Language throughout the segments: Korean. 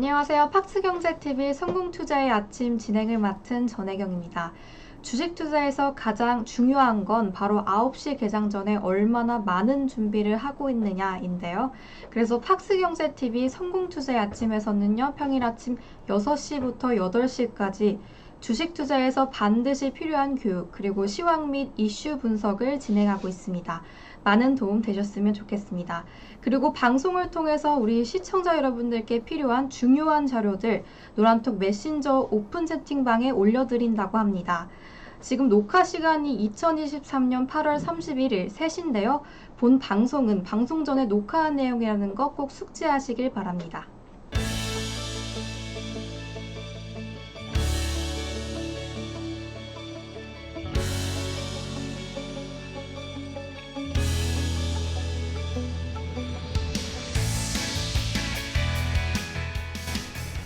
안녕하세요. 팍스경제TV 성공투자의 아침 진행을 맡은 전혜경입니다. 주식 투자에서 가장 중요한 건 바로 9시 개장 전에 얼마나 많은 준비를 하고 있느냐인데요. 그래서 팍스경제TV 성공투자의 아침에서는요, 평일 아침 6시부터 8시까지 주식 투자에서 반드시 필요한 교육, 그리고 시황 및 이슈 분석을 진행하고 있습니다. 많은 도움 되셨으면 좋겠습니다. 그리고 방송을 통해서 우리 시청자 여러분들께 필요한 중요한 자료들 노란톡 메신저 오픈 채팅방에 올려드린다고 합니다. 지금 녹화 시간이 2023년 8월 31일 3시인데요. 본 방송은 방송 전에 녹화한 내용이라는 거 꼭 숙지하시길 바랍니다.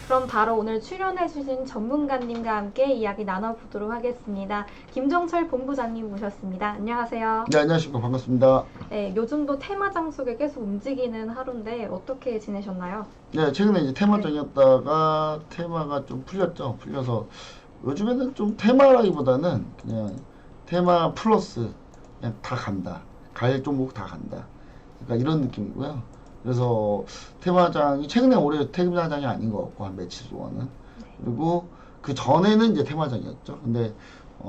그럼 바로 오늘 출연해주신 전문가님과 함께 이야기 나눠보도록 하겠습니다. 김종철 본부장님 모셨습니다. 안녕하세요. 네, 안녕하십니까. 반갑습니다. 네, 요즘도 테마장 속에 계속 움직이는 하루인데 어떻게 지내셨나요? 네, 최근에 이제 테마장이었다가 테마가 좀 풀렸죠. 풀려서 요즘에는 좀 테마라기보다는 그냥 테마 플러스 그냥 다 간다. 갈 종목 다 간다. 그러니까 이런 느낌이고요. 그래서 테마장이 최근에 올해 테마장이 아닌 것 같고 한 며칠 동안은. 그리고 그 전에는 이제 테마장이었죠. 근데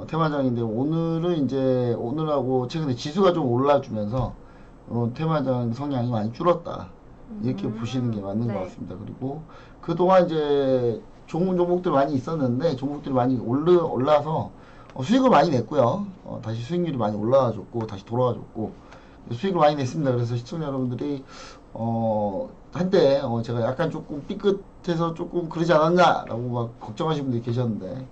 테마장인데 오늘은 이제 오늘하고 최근에 지수가 좀 올라주면서 테마장 성향이 많이 줄었다. 이렇게 보시는 게 맞는 것 같습니다. 그리고 그동안 이제 좋은 종목들 많이 있었는데 종목들이 많이 올라서 수익을 많이 냈고요. 다시 수익률이 많이 올라와줬고 다시 돌아와줬고 수익을 많이 냈습니다. 그래서 시청자 여러분들이 한때 제가 약간 조금 삐끗해서 조금 그러지 않았냐라고 막 걱정하시는 분들이 계셨는데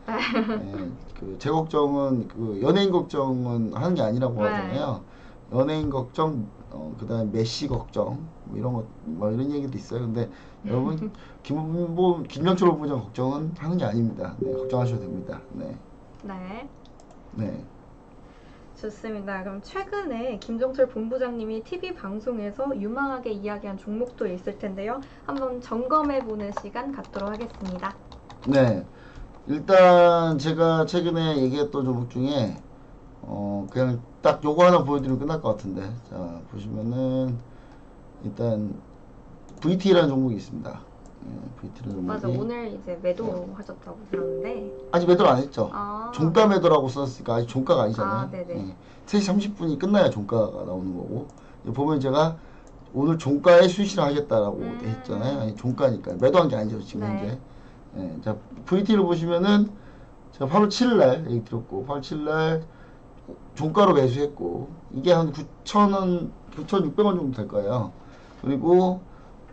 제 걱정은 그 연예인 걱정은 하는 게 아니라고 하잖아요. 연예인 걱정, 그다음에 메시 걱정 뭐 이런 거 뭐 이런 얘기도 있어요. 근데 여러분 김명철 본부장 걱정은 하는 게 아닙니다. 네, 걱정하셔도 됩니다. 네. 네. 네. 좋습니다. 그럼 최근에 김종철 본부장님이 TV 방송에서 유망하게 이야기한 종목도 있을 텐데요. 한번 점검해보는 시간 갖도록 하겠습니다. 네. 일단 제가 최근에 얘기했던 종목 중에 그냥 딱 요거 하나 보여드리면 끝날 것 같은데 자 보시면은 일단 VT라는 종목이 있습니다. VT라는 종목이 맞아, 오늘 이제 매도하셨다고 들었는데 아직 매도를 안 했죠. 아. 종가 매도라고 썼으니까 아직 종가가 아니잖아요. 아, 네네. 3시 30분이 끝나야 종가가 나오는 거고 보면 제가 오늘 종가에 수신을 하겠다라고 했잖아요. 아니, 종가니까 매도한 게 아니죠 지금 현재. 자 VT를 보시면은 제가 8월 7일 날 얘기 드렸고 8월 7일 날 종가로 매수했고 이게 한 9,000원, 9,600원 정도 될 거예요. 그리고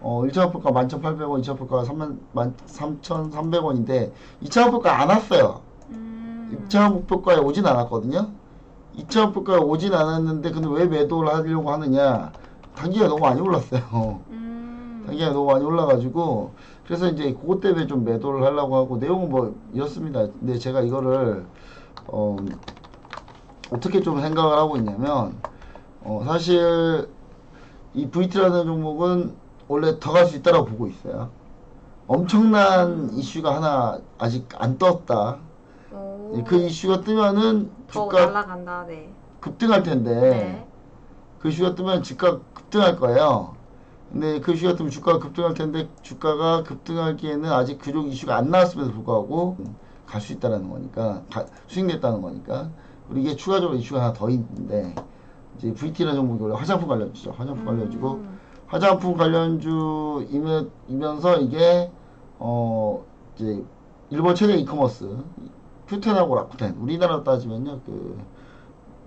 1차 목표가 11,800원, 2차 목표가 33,300원인데 2차 목표가 안 왔어요. 2차 목표가에 오진 않았거든요. 2차 목표가에 오진 않았는데 근데 왜 매도를 하려고 하느냐? 단기가 너무 많이 올랐어요. 단기가 너무 많이 올라가지고 그래서 이제 그것 때문에 좀 매도를 하려고 하고 내용은 뭐 이렇습니다. 근데 제가 이거를 어떻게 좀 생각을 하고 있냐면 사실 이 VT라는 종목은 원래 더 갈 수 있다라고 보고 있어요. 엄청난 이슈가 하나 아직 안 떴다. 그 이슈가 뜨면은 주가 날아간다. 네. 급등할 텐데 그 이슈가 뜨면 주가 급등할 거예요. 근데 그 이슈가 뜨면 주가가 급등할 텐데 주가가 급등하기에는 아직 그쪽 이슈가 안 나왔음에도 불구하고 갈 수 있다라는 거니까 수익 냈다는 거니까 그리고 이게 추가적으로 이슈가 하나 더 있는데 이제 VT라는 종목이 원래 화장품 관련주죠. 화장품 관련주고 화장품 관련주이면서 이게 이제 일본 최대 이커머스 큐텐하고 라쿠텐 우리나라로 따지면요 그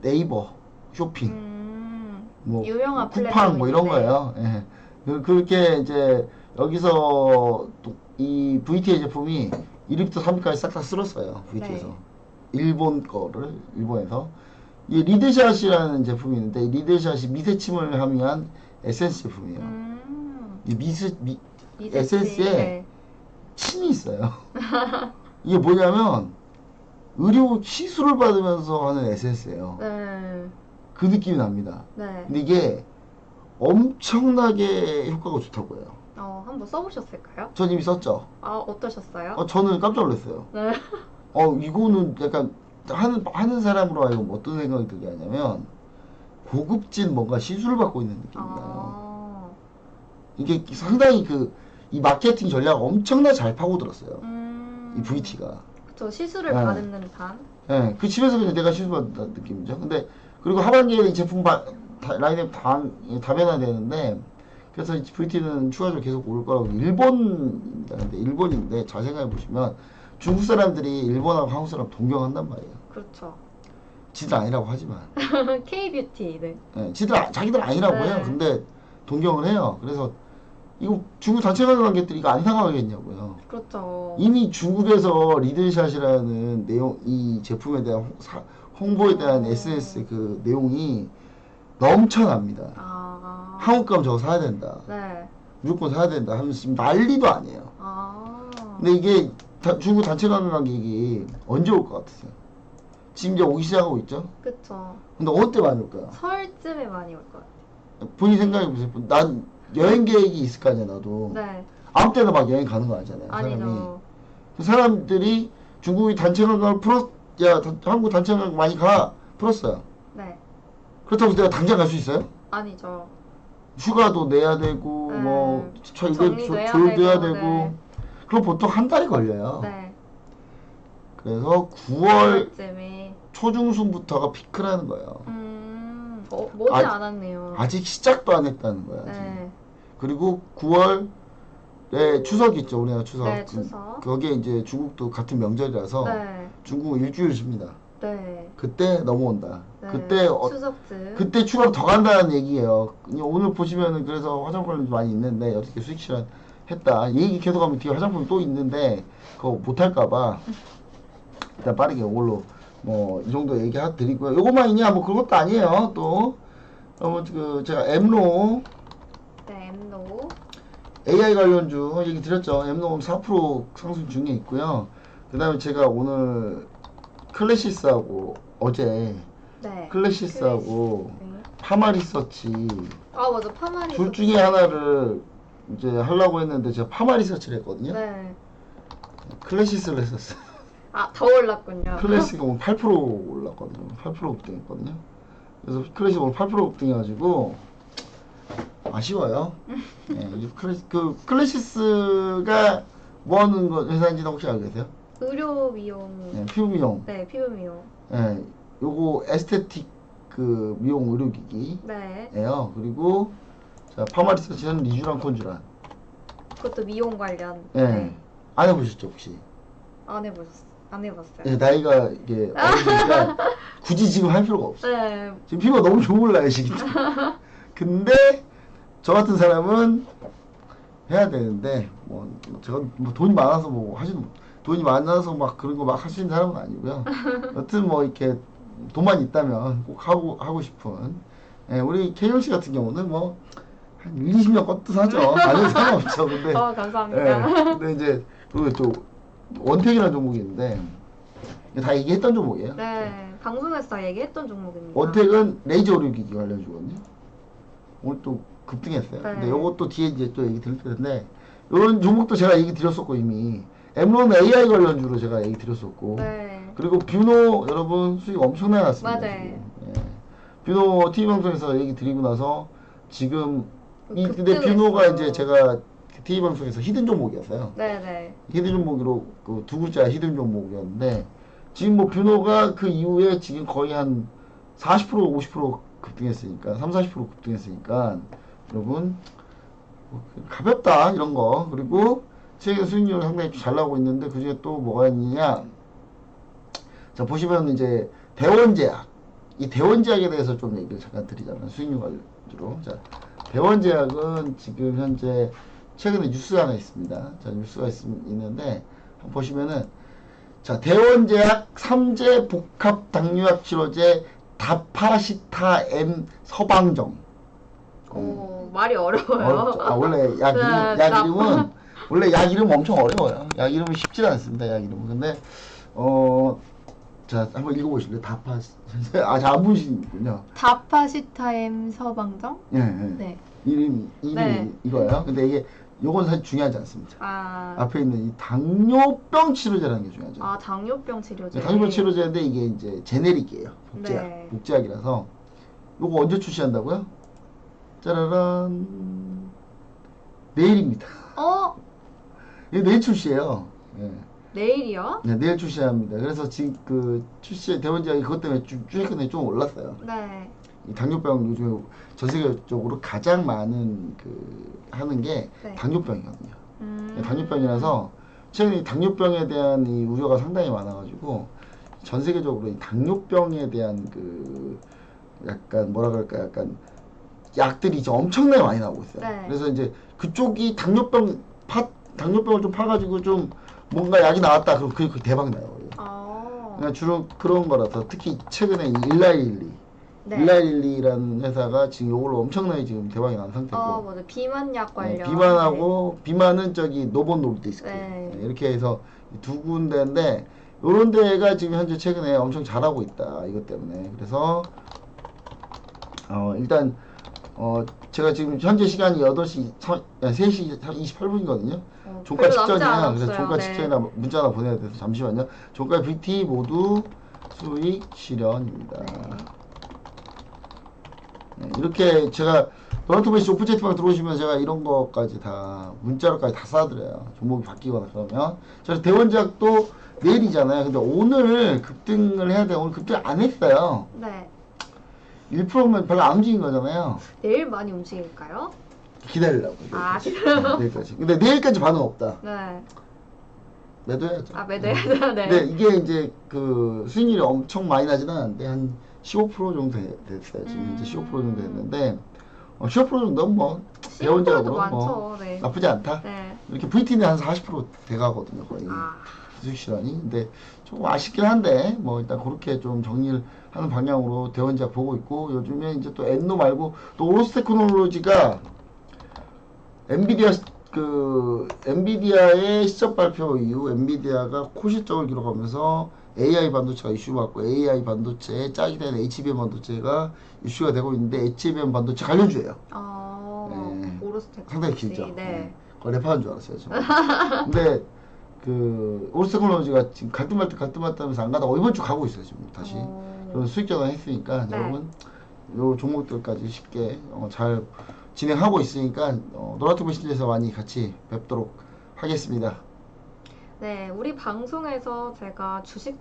네이버 쇼핑 뭐 유명한 쿠팡 뭐 이런 거예요. 예. 그렇게 이제 여기서 이 VT의 제품이 1위부터 3위까지 싹 다 쓸었어요. VT에서 일본 거를 일본에서 이 리드샷이라는 제품이 있는데 이 리드샷이 미세침을 함유한 에센스 제품이에요. 이 에센스에 침이 있어요. 이게 뭐냐면 의료 시술을 받으면서 하는 에센스예요. 그 느낌이 납니다. 근데 이게 엄청나게 효과가 좋다고 해요. 한번 써보셨을까요? 전 이미 썼죠. 아, 어떠셨어요? 저는 깜짝 놀랐어요. 네. 이거는 약간 하는 사람으로 하여금 어떤 생각이 들게 하냐면 고급진 뭔가 시술을 받고 있는 느낌이 나요. 아, 이게 상당히 이 마케팅 전략 엄청나게 잘 파고들었어요. 이 VT가. 그쵸. 시술을 네. 받는 듯한. 예, 그 집에서 그냥 내가 시술 받는 느낌이죠. 근데 그리고 하반기에 이 제품 라인업 다변화되는데 그래서 VT는 추가적으로 계속 올 거라고 일본입니다. 근데 일본인데 잘 생각해 보시면 중국 사람들이 일본하고 한국 사람 동경한단 말이에요. 그렇죠. 지들 아니라고 하지만. K-뷰티. 네. 예, 자기들 아니라고 네. 해요. 근데 동경을 해요. 그래서 이거 중국 단체 간 관객들이 이거 안 사가겠냐고요. 그렇죠. 이미 중국에서 리들샷이라는 내용, 이 제품에 대한 홍보에 대한 SNS 그 내용이 넘쳐납니다. 아, 한국 가면 저거 사야 된다. 네. 무조건 사야 된다 하면서 지금 난리도 아니에요. 아, 근데 이게 중국 단체 관광객이 언제 올 것 같으세요? 지금 이제 오기 시작하고 있죠? 그쵸. 근데 어느 때 많이 올까요? 설쯤에 많이 올 것 같아요. 본인 생각해 보세요. 난 여행 계획이 있을 거 아니야, 나도. 네. 아무 때나 막 여행 가는 거 아니잖아요, 사람이. 아니죠. 그 사람들이 중국이 단체 관광을 한국 단체 관광 많이 가. 풀었어요. 네. 그렇다고 내가 당장 갈 수 있어요? 아니죠. 휴가도 내야 되고, 네. 뭐, 정리도 해야 조율도 해야 되고, 되고. 네. 그럼 보통 한 달이 걸려요. 네. 그래서 9월 설쯤에. 초중순부터가 피크라는 거예요. 머지 아- 않았네요. 아직 시작도 안 했다는 거야. 지금. 네. 그리고 9월에 추석이 있죠, 우리나라 추석. 네, 추석. 거기에 이제 중국도 같은 명절이라서 네. 중국은 일주일 쉽니다. 네. 그때 넘어온다. 네. 그때 추석쯤. 그때 추가로 더 간다는 얘기예요. 그냥 오늘 보시면은 그래서 화장품 관련도 많이 있는데 어떻게 수익 실현했다. 이 얘기 계속하면 뒤에 화장품 또 있는데 그거 못할까봐 일단 빠르게 이걸로 뭐 이 정도 얘기 드리고요. 요것만 있냐 뭐 그런 것도 아니에요. 또 제가 엠로 네, 엠노. AI 관련주 얘기 드렸죠. 엠로 4% 상승 중에 있고요. 그 다음에 제가 오늘 클래시스하고 어제 네. 클래시스하고 네. 파마리서치 아, 맞아. 파마리. 둘 중에 하나를 이제 하려고 했는데 제가 파마리서치를 했거든요. 네. 클래시스를 했었어요. 아, 더 올랐군요. 클래시가 오늘 8% 올랐거든요. 8% 급등했거든요. 그래서 클래시 오늘 8% 급등해가지고 아쉬워요. 네, 클래시스가 뭐 하는 회사인지는 혹시 알고 계세요? 의료 미용. 네, 피부 미용. 네, 피부 미용. 네, 요거 에스테틱 미용 의료기기예요. 네. 그리고 자 파마리서치는 리쥬란 콘쥬란. 그것도 미용 관련. 네. 안 해보셨죠 혹시? 안 해보셨어요? 안 해봤어요. 네, 나이가 이게 어리니까 굳이 지금 할 필요가 없어요. 네. 지금 피부가 너무 좋을 나이시기 때문에. 근데 저 같은 사람은 해야 되는데 뭐 제가 뭐 돈이 많아서 뭐 돈이 많아서 막 그런 거 막 할 수 있는 사람은 아니고요. 여튼 뭐 이렇게 돈만 있다면 꼭 하고 싶은 우리 K용 씨 같은 경우는 뭐 한 1, 20년 껐듯 하죠. 아무 상관없죠. 근데 감사합니다. 근데 이제 그리고 또 원택이라는 종목이 있는데 다 얘기했던 종목이에요. 네, 방송에서 다 얘기했던 종목입니다. 원택은 레이저 의료기기 관련주거든요. 오늘 또 급등했어요. 네. 근데 요것도 뒤에 이제 또 얘기 드릴 텐데 이런 종목도 제가 얘기 드렸었고 이미 엠론 AI 관련주로 제가 얘기 드렸었고 네. 그리고 뷰노 여러분 수익 엄청나게 났습니다. 맞아요. 지금. 뷰노 TV 방송에서 얘기 드리고 나서 지금 근데 뷰노가 이제 제가 TV 방송에서 히든 종목이었어요. 네네. 히든 종목으로 두 글자 히든 종목이었는데 지금 뭐 뷰노가 그 이후에 지금 거의 한 40% 50% 급등했으니까 30-40% 급등했으니까 여러분 가볍다 이런 거. 그리고 최근 수익률 상당히 잘 나오고 있는데 그 중에 또 뭐가 있느냐, 자 보시면 이제 대원제약, 이 대원제약에 대해서 좀 얘기를 잠깐 드리자면 수익률 관련주로, 자 대원제약은 지금 현재 최근에 뉴스가 하나 있습니다. 자 뉴스가 있는데 한번 보시면은 자 대원제약 3제 복합 당뇨약 치료제 다파시타M 서방정. 오, 말이 어려워요. 어렵죠. 원래 약 이름은 원래 약 이름 엄청 어려워요. 약 이름은 쉽지 않습니다. 약 이름은. 근데 자 한번 읽어보실래요? 안 보시는군요. 다파시타임 서방정? 예. 네. 이름이 네. 이거예요. 근데 이게 요건 사실 중요하지 않습니다. 아, 앞에 있는 이 당뇨병 치료제라는 게 중요하죠. 아 당뇨병 치료제. 당뇨병 치료제인데 이게 이제 제네릭이에요. 복제약. 네. 복제약이라서 요거 언제 출시한다고요? 짜라란 내일입니다. 어? 이거 내일 출시해요. 예. 내일이요? 네, 내일 출시합니다. 그래서 지금 그 출시 대원제약이 그것 때문에 주식권이 좀 올랐어요. 네. 이 당뇨병 요즘에 전 세계적으로 가장 많은 그 하는 게 네. 당뇨병이거든요. 음. 당뇨병이라서 최근에 이 당뇨병에 대한 이 우려가 상당히 많아가지고 전 세계적으로 이 당뇨병에 대한 그 약간 뭐라 그럴까 약간 약들이 이제 엄청나게 많이 나오고 있어요. 네. 그래서 이제 그쪽이 당뇨병을 좀 파가지고 좀 뭔가 약이 나왔다 그럼 그게 대박 나요. 그러니까 주로 그런 거라서 특히 최근에 이 일라일리 네. 일라일리라는 회사가 지금 이걸로 엄청나게 지금 대박이 난 상태고 맞아. 비만약 관련. 비만하고 비만은 저기 노본 노르디스크 네. 이렇게 해서 두 군데인데 요런 데가 지금 현재 최근에 엄청 잘하고 있다 이것 때문에 그래서 일단 제가 지금 현재 시간이 3시 28분이거든요. 종가 별로 남지 직전이야. 않았어요. 그래서 종가 네. 직전이라 문자 하나 보내야 돼서 잠시만요. 종가 VT 모두 수익 실현입니다. 네, 이렇게 제가 노란투베이스 오픈채팅방 들어오시면 제가 이런 거까지 다 문자로까지 다 쏴드려요. 종목이 바뀌거나 그러면. 저 대원제약도 내일이잖아요. 근데 오늘 급등을 해야 돼. 오늘 급등 안 했어요. 네. 1%면 별로 안 움직인 거잖아요. 내일 많이 움직일까요? 기다리려고. 아, 네, 내일까지. 근데 내일까지 반응 없다. 네. 매도해야죠. 매도해야죠. 네. 근데 이게 이제 그 수익률이 엄청 많이 나지는 않는데 한 15% 정도 됐어요. 지금 이제 15% 정도 됐는데 15% 정도는 뭐 대원적으로 많죠. 뭐 네. 나쁘지 않다. 네. 이렇게 VT는 한 40% 돼가거든요 거의 아. 수익 실현이. 근데 조금 아쉽긴 한데 뭐 일단 그렇게 좀 정리를 하는 방향으로 대원제약 보고 있고 요즘에 이제 또 엔노 말고 또 오로스 테크놀로지가 엔비디아의 시적 발표 이후 엔비디아가 고실적을 기록하면서 AI 반도체가 이슈받고 AI 반도체에 짝이 된 HBM 반도체가 이슈가 되고 있는데 HBM 반도체 관련주예요. 네. 오로스테크. 상당히 길죠. 네. 그거 랩하는 줄 알았어요. 저는. 근데 그 오로스 테크놀로지가 지금 갈등말 때 하면서 안 가다가 이번 주 가고 있어요. 지금 다시. 그런 수익 전환했으니까 네. 여러분 요 종목들까지 쉽게 잘 진행하고 있으니까 노라투브 시리즈에서 많이 같이 뵙도록 하겠습니다. 네, 우리 방송에서 제가 주식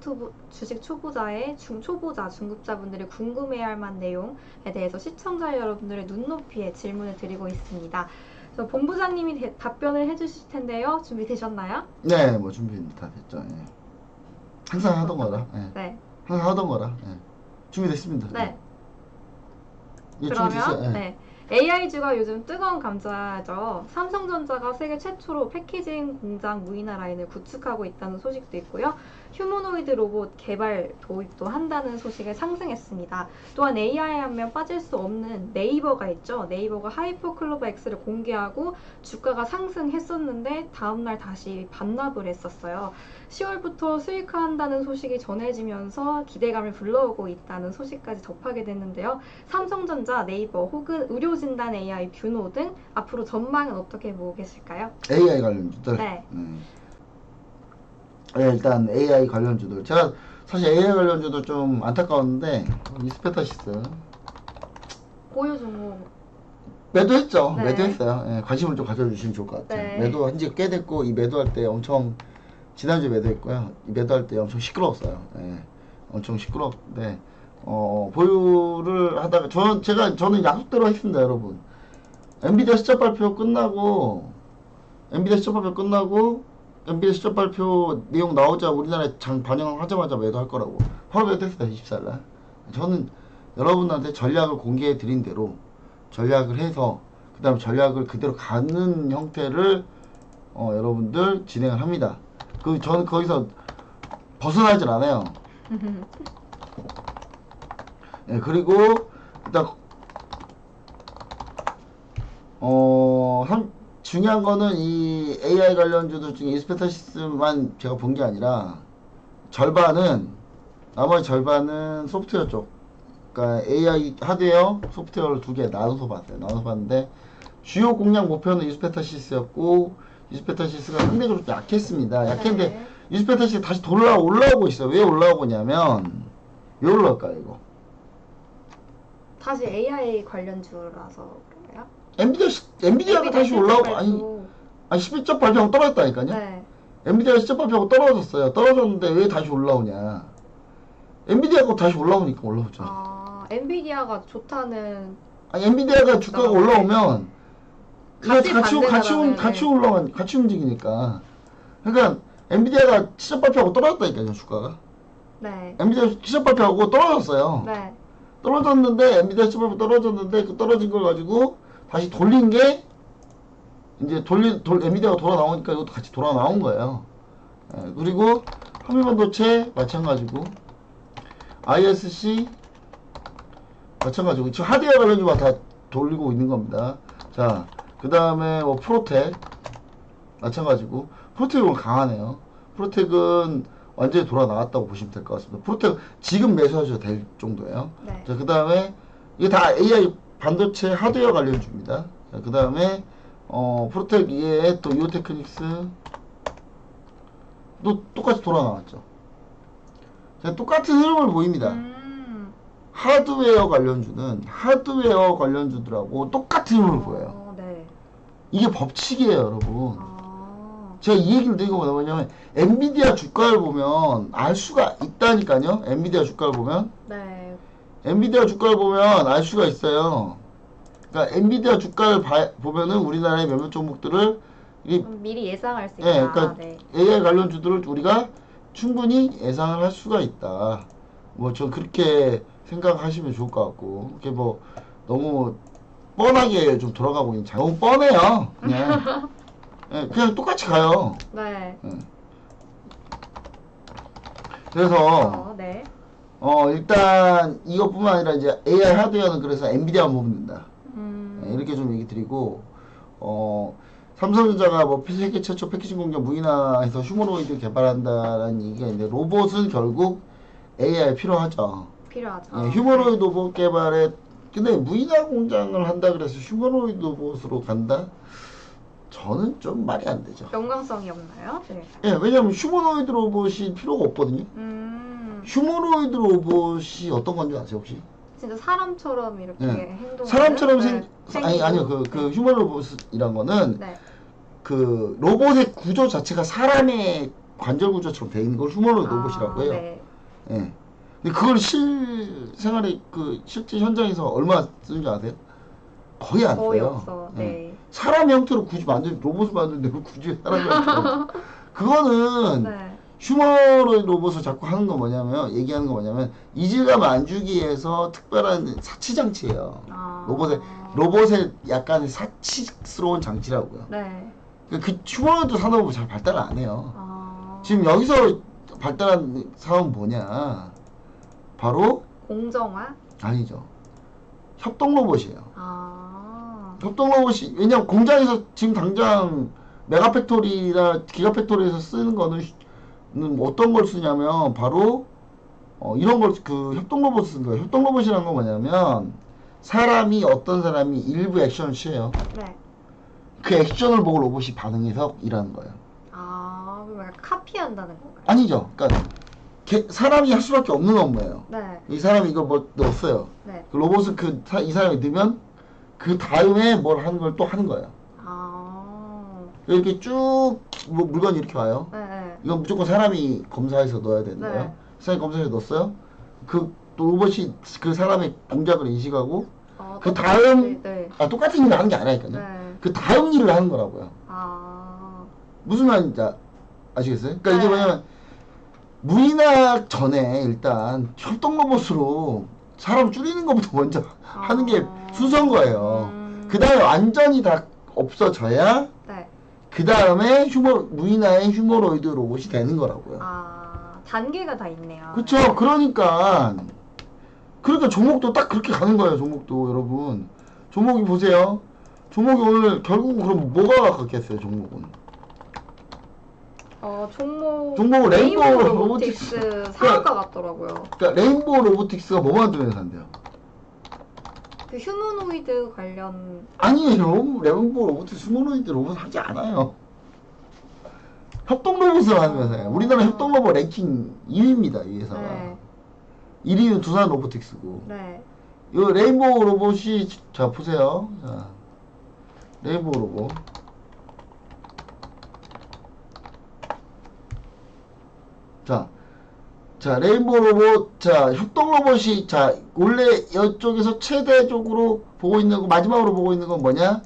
초보자의 중초보자, 중급자분들이 궁금해할 만한 내용에 대해서 시청자 여러분들의 눈높이에 질문을 드리고 있습니다. 저 본부장님이 답변을 해주실 텐데요. 준비되셨나요? 네, 뭐 준비 다 됐죠. 예. 항상 하던 거라. 예. 네. 항상 하던 거라. 예. 준비됐습니다. 네. 예, 준비됐어요. 그러면 예. 네. AI주가 요즘 뜨거운 감자죠. 삼성전자가 세계 최초로 패키징 공장 무인화 라인을 구축하고 있다는 소식도 있고요. 휴머노이드 로봇 개발 도입도 한다는 소식에 상승했습니다. 또한 AI 하면 빠질 수 없는 네이버가 있죠. 네이버가 하이퍼 클로버 X를 공개하고 주가가 상승했었는데 다음날 다시 반납을 했었어요. 10월부터 수익화한다는 소식이 전해지면서 기대감을 불러오고 있다는 소식까지 접하게 됐는데요. 삼성전자, 네이버 혹은 의료진단 AI, 뷰노 등 앞으로 전망은 어떻게 보고 계실까요? AI 관련주들. 네. 네, 일단 AI 관련주들. 제가 사실 AI 관련주도 좀 안타까웠는데 이스페타시스 고유 종목. 매도했죠. 네. 매도했어요. 예, 관심을 좀 가져주시면 좋을 것 같아요. 네. 매도한 지 꽤 됐고 이 매도할 때 엄청 지난주에 매도했고요. 이 매도할 때 엄청 시끄러웠어요. 예, 엄청 시끄럽는데 보유를 하다가 저는 약속대로 했습니다, 여러분. 엔비디아 시적 발표 끝나고 엔비디아 시적 발표 내용 나오자 우리나라에 장 반영하자마자 매도할 거라고 바로 매도했어요. 24일날. 저는 여러분한테 전략을 공개해 드린 대로 전략을 해서 그 다음에 전략을 그대로 가는 형태를 여러분들 진행을 합니다. 저는 거기서 벗어나질 않아요. 네, 그리고 일단 중요한 거는 이 AI 관련주들 중에 이스페타시스만 제가 본 게 아니라 나머지 절반은 소프트웨어 쪽. 그러니까 AI 하드웨어, 소프트웨어를 두 개 나눠서 봤어요. 나눠서 봤는데 주요 공략 목표는 유스페타시스였고 유스페타시스가 상대적으로 좀 약했습니다. 약했는데 네. 유스페타시스 다시 올라오고 있어요. 왜 올라오고 있냐면 왜 올라올까요 이거? 다시 AI 관련주라서 그런가요? 엔비디아가 다시 실적 올라오고 발표. 아니 11점 발표하고 떨어졌다니까요. 네. 엔비디아 실적 발표하고 떨어졌어요. 떨어졌는데 왜 다시 올라오냐? 엔비디아가 다시 올라오니까 올라오죠. 아, 엔비디아가 좋다는 아니, 엔비디아가 주가가 네. 올라오면 이거 반대라면, 같이 움직이니까. 그러니까 엔비디아가 실적 발표하고 떨어졌다니까요, 주가가. 네. 엔비디아 실적 발표하고 떨어졌어요. 네. 떨어졌는데 엔비디아 실적 발표 떨어졌는데 그 떨어진 걸 가지고 다시 돌린 게 이제 엔비디아가 돌아 나오니까 이것도 같이 돌아 나온 거예요. 예, 그리고 한미반도체 마찬가지고 ISC 마찬가지고 지금 하드웨어 관련주만 다 돌리고 있는 겁니다. 자, 그 다음에 뭐 프로텍 마찬가지고 프로텍은 강하네요. 프로텍은 완전히 돌아 나왔다고 보시면 될 것 같습니다. 프로텍 지금 매수하셔도 될 정도예요. 네. 자, 그 다음에 이게 다 AI 반도체 하드웨어 관련주입니다. 자, 그 다음에 프로텍 이외에 또 이오테크닉스 또 똑같이 돌아 나왔죠. 자, 똑같은 흐름을 보입니다. 하드웨어 관련주들하고 똑같은 힘을 보여요. 네. 이게 법칙이에요, 여러분. 아, 제가 이 얘기를 드린 건 뭐냐면, 엔비디아 주가를 보면 알 수가 있다니까요. 엔비디아 주가를 보면. 네. 엔비디아 주가를 보면 알 수가 있어요. 그러니까 엔비디아 주가를 보면은 우리나라의 몇몇 종목들을 미리 예상할 수 예, 있다. 그러니까 네. AI 관련주들을 우리가 충분히 예상을 할 수가 있다. 뭐 전 그렇게 생각하시면 좋을 것 같고, 이렇게 뭐 너무 뻔하게 좀 돌아가고 있는 너무 뻔해요. 그냥 예, 그냥 똑같이 가요. 네. 예. 그래서 네. 일단 이것뿐만 아니라 이제 AI 하드웨어는 그래서 엔비디아만 보면 된다. 예, 이렇게 좀 얘기 드리고 삼성전자가 뭐 세계 최초 패키징 공정 무인화해서 휴머노이드 개발한다라는 얘기가 있는데 로봇은 결국 AI 필요하죠. 필요하죠. 예, 휴머노이드 로봇 개발에 근데 무인화 공장을 한다 그래서 휴머노이드 로봇으로 간다? 저는 좀 말이 안 되죠. 연관성이 없나요? 네. 예, 왜냐면 휴머노이드 로봇이 필요가 없거든요. 휴머노이드 로봇이 어떤 건지 아세요 혹시? 진짜 사람처럼 이렇게 네. 행동하는 사람처럼 생기고. 아니요 그 휴머노이드 로봇이란 거는 네. 그 로봇의 구조 자체가 사람의 관절 구조처럼 되어 있는 걸 휴머노이드 로봇이라고 해요. 네. 예. 근데 그걸 실생활에 실제 현장에서 얼마 쓰는지 아세요? 거의 안 거의 써요. 없어. 예. 네. 사람 형태로 굳이 로봇을 만드는데 그걸 굳이 사람 형태로. 그거는 네. 휴머노이드 로봇을 자꾸 하는 거 뭐냐면 얘기하는 거 뭐냐면 이질감 안 주기 위해서 특별한 사치 장치예요. 로봇의 약간의 사치스러운 장치라고요. 네. 그 휴머노이드 산업은 잘 발달을 안 해요. 아. 지금 여기서 발달한 산업은 뭐냐? 바로 공정화? 아니죠. 협동 로봇이에요. 아. 협동 로봇이 왜냐면 공장에서 지금 당장 메가팩토리나 기가팩토리에서 쓰는 거는 어떤 걸 쓰냐면 바로 이런 걸 그 협동 로봇 쓰는 거예요. 협동 로봇이라는 건 뭐냐면 어떤 사람이 일부 액션을 취해요. 네. 그 액션을 보고 로봇이 반응해서 일하는 거예요. 아, 그럼 약간 카피한다는 건가요? 아니죠. 그러니까 사람이 할 수밖에 없는 업무예요. 네. 이 사람이 이거 뭐 넣었어요. 네. 그 로봇은 이 사람이 넣으면 그 다음에 뭘 하는 걸 또 하는 거예요. 아. 이렇게 쭉 뭐 물건이 이렇게 와요. 네. 이건 무조건 사람이 검사해서 넣어야 되는 거예요. 네. 사람이 검사해서 넣었어요. 그 로봇이 그 사람의 동작을 인식하고 그 다음 네. 똑같은 일을 하는 게 아니라니까요. 네. 그 다음 일을 하는 거라고요. 아. 무슨 말인지 아시겠어요? 그러니까 이게 네. 뭐냐면 무인화 전에 일단 협동 로봇으로 사람 줄이는 것부터 먼저 하는 게 순서인 거예요. 그 다음에 완전히 다 없어져야 네. 그 다음에 무인화의 휴머노이드 로봇이 되는 거라고요. 아, 단계가 다 있네요. 그쵸? 그러니까 종목도 딱 그렇게 가는 거예요. 종목도 여러분. 종목이 보세요. 종목이 오늘 결국은 그럼 뭐가 같겠어요? 종목은. 종목은 레인보우 로보틱스 상한가 같더라고요. 그러니까 레인보우 로보틱스가 뭐 만드는 회사인데요? 그 휴머노이드 관련 아니에요. 레몬보 로봇 휴머노이드 로봇 하지 않아요. 협동 로봇을 하는 회사예요. 우리나라 협동 로봇 랭킹 2위입니다. 이 회사가. 네. 1위는 두산 로보틱스고. 네. 이 레인보우 로봇이 자 보세요. 자, 레인보우 로봇. 자, 레인보우 로봇, 자, 협동 로봇이, 자, 원래 이쪽에서 최대적으로 보고 있는 거, 마지막으로 보고 있는 건 뭐냐?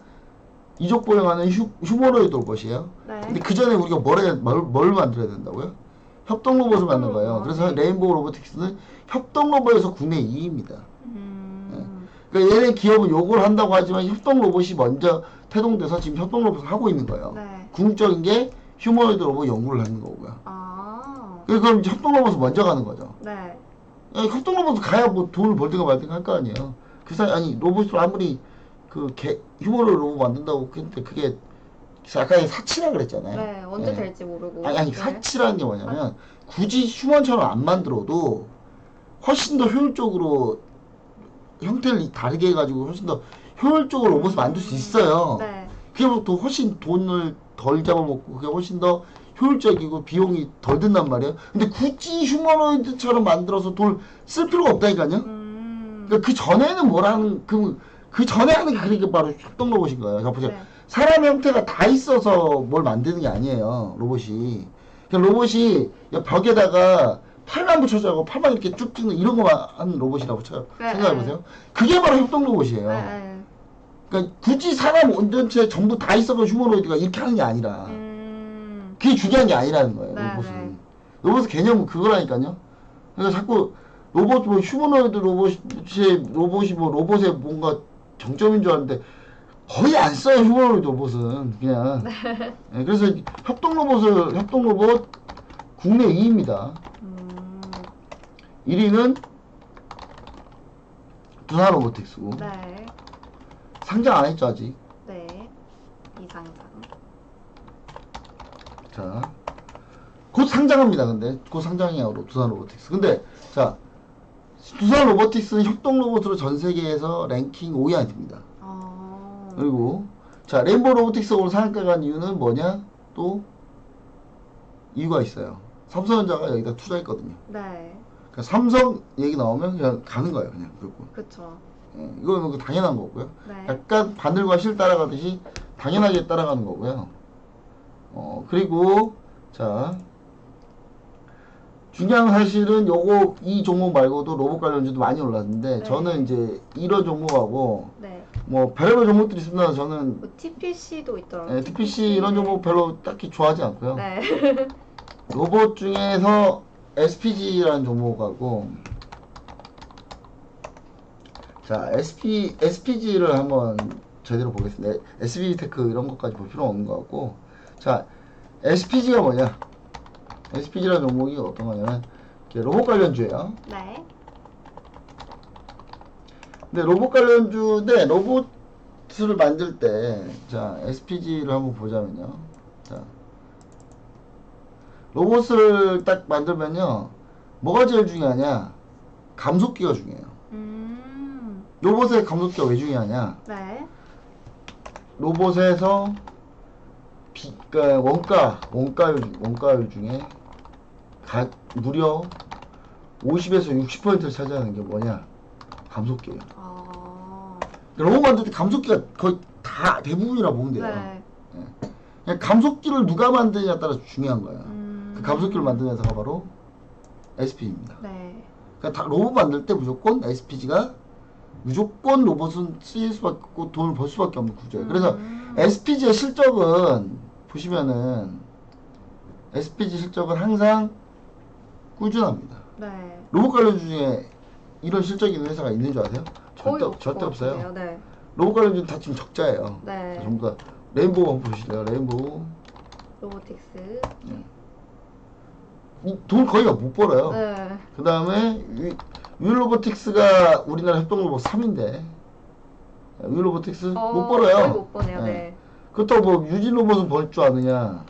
이족 보행하는 휴머노이드 로봇이에요. 네. 근데 그 전에 우리가 뭘 만들어야 된다고요? 협동 로봇을 만든 거예요. 그래서 레인보우 로보틱스는 협동 로봇에서 국내 2위입니다. 그러니까 얘네 기업은 요걸 한다고 하지만 협동 로봇이 먼저 태동돼서 지금 협동 로봇을 하고 있는 거예요. 네. 궁극적인 게 휴머노이드 로봇 연구를 하는 거고요. 아. 그럼 이제 협동 로봇을 먼저 가는 거죠. 네. 아니, 협동 로봇 가야 뭐 돈을 벌든가 말든가 할 거 아니에요. 그 사이 아니 로봇을 아무리 그 휴머노이드 로봇 만든다고 근데 그게 아까 사치라 그랬잖아요. 네. 언제 예. 될지 모르고. 아니 네. 사치라는 게 뭐냐면 굳이 휴먼처럼 안 만들어도 훨씬 더 효율적으로 형태를 다르게 해가지고 훨씬 더 효율적으로 로봇을 만들 수 있어요. 네. 그게 뭐 또 훨씬 돈을 덜 잡아먹고 그게 훨씬 더 효율적이고 비용이 덜 든단 말이에요. 근데 굳이 휴머노이드처럼 만들어서 돈 쓸 필요가 없다니까요. 그러니까 그 전에는 뭐라는 그 전에 하는 게 그게 바로 협동 로봇인 거예요. 자 보세요. 네. 사람 형태가 다 있어서 뭘 만드는 게 아니에요. 로봇이. 그러니까 로봇이 벽에다가 팔만 붙여주고 팔만 이렇게 쭉 찍는 이런 거만 하는 로봇이라고 네, 생각해보세요. 그게 바로 협동 로봇이에요. 네. 그러니까 굳이 사람 온전체 전부 다 있어서 휴머노이드가 이렇게 하는 게 아니라 그게 중요한 게 아니라는 거예요. 네, 로봇은. 네. 로봇의 개념은 그거라니까요. 그러니까 자꾸 로봇 뭐 휴머노이드 로봇이 뭐 로봇의 뭔가 정점인 줄 알았는데 거의 안 써요. 휴머노이드 로봇은 그냥. 네, 그래서 협동 로봇 국내 2위입니다. 1위는 두산 로보틱스고. 네. 상장 안 했죠 아직. 네. 이상상. 자, 곧 상장합니다. 근데 곧 상장이에요. 두산 로보틱스. 근데 자, 두산 로보틱스는 협동 로봇으로 전 세계에서 랭킹 5위 아닙니다. 그리고 자, 레인보우 로보틱스가 오늘 상한가 간 이유는 뭐냐? 또 이유가 있어요. 삼성전자가 여기다 투자했거든요. 네. 그러니까 삼성 얘기 나오면 그냥 가는 거예요. 그냥 무조건. 그쵸. 예, 이거는 그 당연한 거고요. 네. 약간 바늘과 실 따라가듯이 당연하게 따라가는 거고요. 그리고 자, 중요한 사실은 요거 이 종목 말고도 로봇 관련주도 많이 올랐는데 네. 저는 이제 이런 종목하고 네. 뭐 별의별 종목들이 있습니다. 저는 뭐 TPC도 있더라고요. TPC 이런 종목 별로 딱히 좋아하지 않고요. 네. 로봇 중에서 SPG라는 종목하고 자 SPG를 한번 제대로 보겠습니다. SB테크 이런 것까지 볼 필요는 없는 것 같고 자 SPG가 뭐냐? SPG라는 종목이 어떤 거냐면 로봇 관련주예요. 네. 근데 로봇 관련주인데 로봇을 만들 때 자 SPG를 한번 보자면요. 자 로봇을 딱 만들면요 뭐가 제일 중요하냐? 감속기가 중요해요. 로봇의 감속기가 왜 중요하냐? 네. 로봇에서 그러니까 원가율 중에 무려 50에서 60%를 차지하는 게 뭐냐? 감속기예요. 로봇 만들 때 감속기가 거의 다 대부분이라 보면 돼요. 네. 예. 그냥 감속기를 누가 만드냐에 따라 중요한 거예요. 그 감속기를 만드는 회사가 바로 SPG입니다. 네. 그러니까 로봇 만들 때 무조건 SPG가 무조건 로봇은 쓰일 수밖에 없고 돈을 벌 수밖에 없는 구조예요. 그래서 SPG의 실적은 보시면은 SPG 실적은 항상 꾸준합니다. 네. 로봇 관련주 중에 이런 실적이 있는 회사가 있는 줄 아세요? 거의 절대 없어요. 같은데요. 네. 로봇 관련주는 다 지금 적자예요. 네. 전부 다 레인보우 한번 보실래요? 레인보우 로보틱스. 돈 거의 못 벌어요. 네. 그 다음에 윌로보틱스가 우리나라 협동로봇 3인데 윌로보틱스 못 벌어요. 거의 못 버네요. 예. 네. 그렇다고 뭐 유진로봇은 벌 줄 아느냐?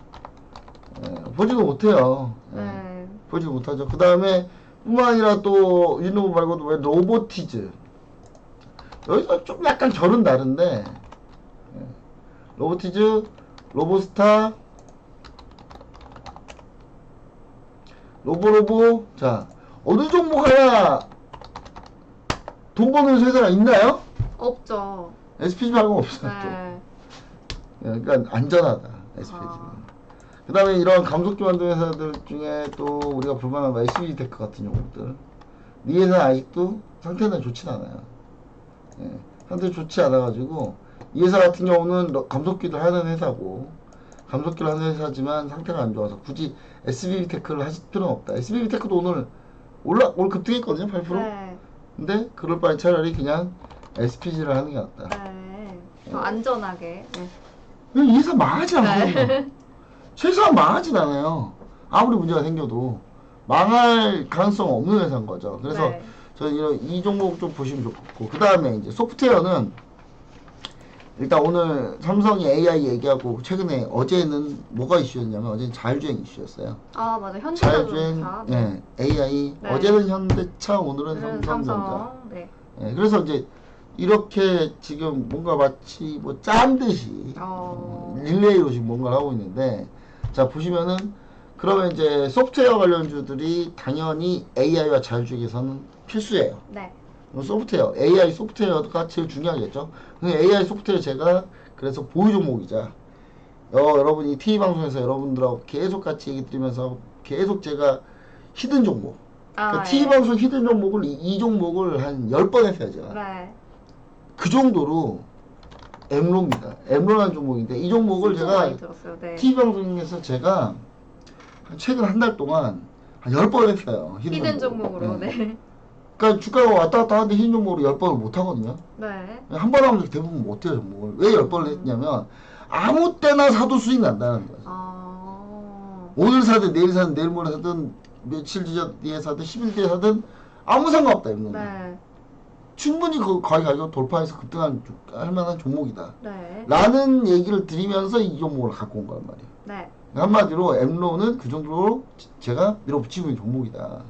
벌지도 못해요. 네. 벌지도 못하죠. 그 다음에 뿐만 아니라 또 유진로봇 말고도 왜 로보티즈 여기서 좀 약간 결은 다른데 예. 로보티즈, 로보스타, 로보로보. 자, 어느 종목 하나 돈 버는 회사가 있나요? 없죠. SPG 말고 없어요. 또. 네. 예, 그러니까 안전하다 SPG는. 그 다음에 이런 감속기 만드는 회사들 중에 또 우리가 볼만한 SBG 테크 같은 종목들. 이 회사는 아직도 상태는 좋진 않아요. 예, 상태 좋지 않아가지고 이 회사 같은 경우는 감속기도 하는 회사고 감속기를 하는 회사지만 상태가 안 좋아서 굳이 SBB 테크를 하실 필요는 없다. SBB 테크도 오늘 오늘 급등했거든요, 8%. 네. 근데 그럴 바에 차라리 그냥 SPG를 하는 게 낫다. 네. 더 안전하게. 네. 이 회사 망하지 않거든요. 네. 최소한 망하진 않아요. 아무리 문제가 생겨도 망할 가능성 없는 회사인 거죠. 그래서 네. 저는 이 종목 좀 보시면 좋고, 그 다음에 이제 소프트웨어는 일단 오늘 삼성이 AI 얘기하고 최근에 어제는 뭐가 이슈였냐면 어제는 자율주행 이슈였어요. 아, 맞아. 자율주행, 현대자동차. 예, AI. 네. 어제는 현대차, 오늘은 삼성전자. 삼성. 네. 예, 그래서 이제 이렇게 지금 뭔가 마치 뭐 짠 듯이 릴레이로 지금 뭔가를 하고 있는데, 자 보시면은 그러면 이제 소프트웨어 관련주들이 당연히 AI와 자율주행에서는 필수예요. 네. 소프트웨어, AI 소프트웨어가 제일 중요하겠죠. AI 소프트웨어 제가 그래서 보유 종목이자 여러분이 TV 방송에서 여러분들하고 계속 같이 얘기 드리면서 계속 제가 히든 종목, 그러니까 TV 예. 방송 히든 종목을 이 종목을 한 10번 했어요 제가. 네. 그 정도로 엠로입니다. 엠로라는 종목인데 이 종목을 진짜 제가 많이 들었어요. 네. TV 방송에서 제가 최근 한 달 동안 한 10번 했어요. 히든 종목으로. 네. 네. 그러니까 주가가 왔다 갔다 하는데 히든 종목으로 10번을 못 하거든요. 네. 한 번 하면 대부분 못 해요, 종목을. 왜 10번을 했냐면 아무 때나 사도 수익 난다는 거죠. 오늘 사든 내일 사든 내일 모레 사든 며칠 뒤에 사든 10일 뒤에 사든 아무 상관없다, 엠로는. 네. 충분히 그 거의 가격 돌파해서 급등할 만한 종목이다. 네. 라는 얘기를 드리면서 이 종목을 갖고 온 거란 말이에요. 네. 한마디로 엠로는 그 정도로 제가 밀어붙이고 있는 종목이다.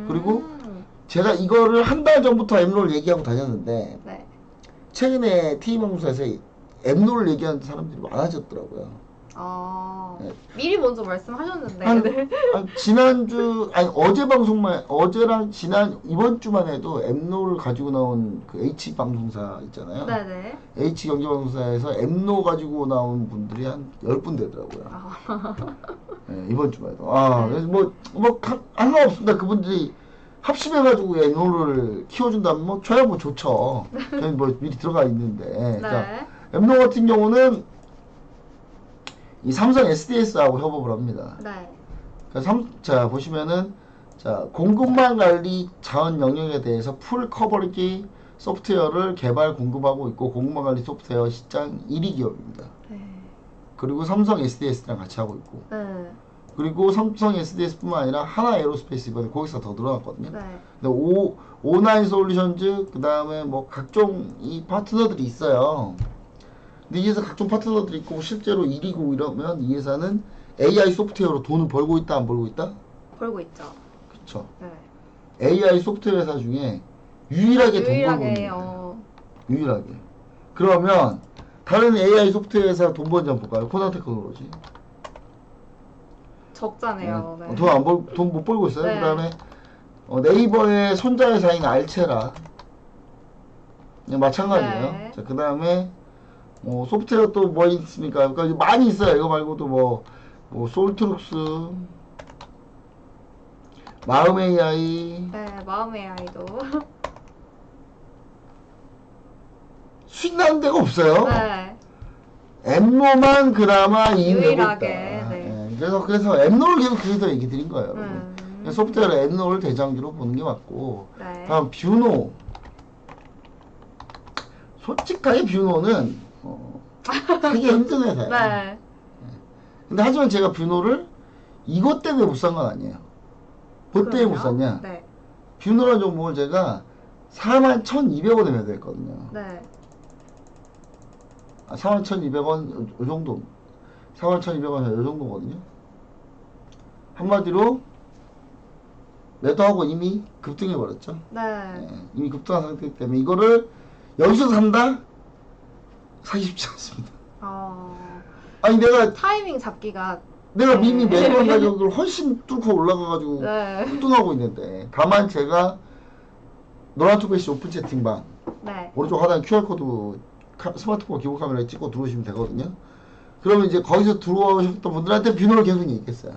그리고 제가 이거를 한 달 전부터 엠로를 얘기하고 다녔는데 네. 최근에 TV방송에서 엠로를 얘기하는 사람들이 많아졌더라고요. 네. 미리 먼저 말씀하셨는데. 한, 네. 지난주 아니 어제 방송만 어제랑 이번 주만 해도 엠노를 가지고 나온 그 H 방송사 있잖아요. 네네. H 경제방송사에서 엠노 가지고 나온 분들이 한 10분 되더라고요. 네, 이번 주만 해도. 그래서 상관없습니다. 그분들이 합심해가지고 엠노를 키워준다면 뭐 저야 뭐 좋죠. 저는 뭐 미리 들어가 있는데. 네. 자, 엠노 같은 경우는 이 삼성 SDS하고 협업을 합니다. 네. 자 보시면은 자 공급망 관리 자원 영역에 대해서 풀 커버리지 소프트웨어를 개발 공급하고 있고 공급망 관리 소프트웨어 시장 1위 기업입니다. 네. 그리고 그리고 삼성 SDS랑 같이 하고 있고 네. 그리고 삼성 SDS뿐만 아니라 하나 에어로스페이스 이번에 거기서 더 늘어났거든요. 네. 근데 오나인 솔루션즈 그 다음에 뭐 각종 이 파트너들이 있어요. 근데 이 회사 각종 파트너들이 있고 실제로 1위고 이러면 이 회사는 AI 소프트웨어로 돈을 벌고 있다 안 벌고 있다? 벌고 있죠. 그쵸. 네. AI 소프트웨어 회사 중에 유일하게 돈 벌고 있는 회사. 유일하게. 그러면 다른 AI 소프트웨어 회사 돈 버는지 한번 볼까요? 코난 테크놀로지. 적자네요. 네. 돈 못 벌고 있어요. 네. 그 다음에 네이버의 손자 회사인 알체라. 그냥 마찬가지예요. 네. 자, 그 다음에 소프트웨어 또 뭐 있습니까? 그러니까 많이 있어요. 이거 말고도 뭐 솔트룩스, 마음 AI, 네. 마음의 아이도. 수익 나는 데가 없어요. 네. 엠로만 그나마 이익 내고 있다. 유일하게, 네. 예, 그래서 엠로를 계속 얘기 드린 거예요. 여러분. 소프트웨어 엠로를 대장주로 보는 게 맞고, 네. 다음 뷰노. 솔직하게 뷰노는 사기 힘든 회사예요. 네. 근데 하지만 제가 뷰노를 이것 때문에 못 산 건 아니에요. 뭐 때문에 못 샀냐? 네. 뷰노라는 종목을 제가 41,200원에 매도했거든요. 네. 41,200원 이 정도. 41,200원 이 정도거든요. 한마디로 매도하고 이미 급등해 버렸죠. 네. 이미 급등한 상태이기 때문에 이거를 여기서 산다? 사기 쉽지 않습니다. 어, 아니 타이밍 잡기가 내가 네. 이미 매번 가격을 훨씬 뚫고 올라가가지고 네. 뚱뚱하고 있는데, 다만 제가 노란투베시 오픈 채팅방 네. 오른쪽 하단에 QR코드 스마트폰 기본 카메라에 찍고 들어오시면 되거든요. 그러면 이제 거기서 들어오셨던 분들한테 비누를 계속 얘기했어요.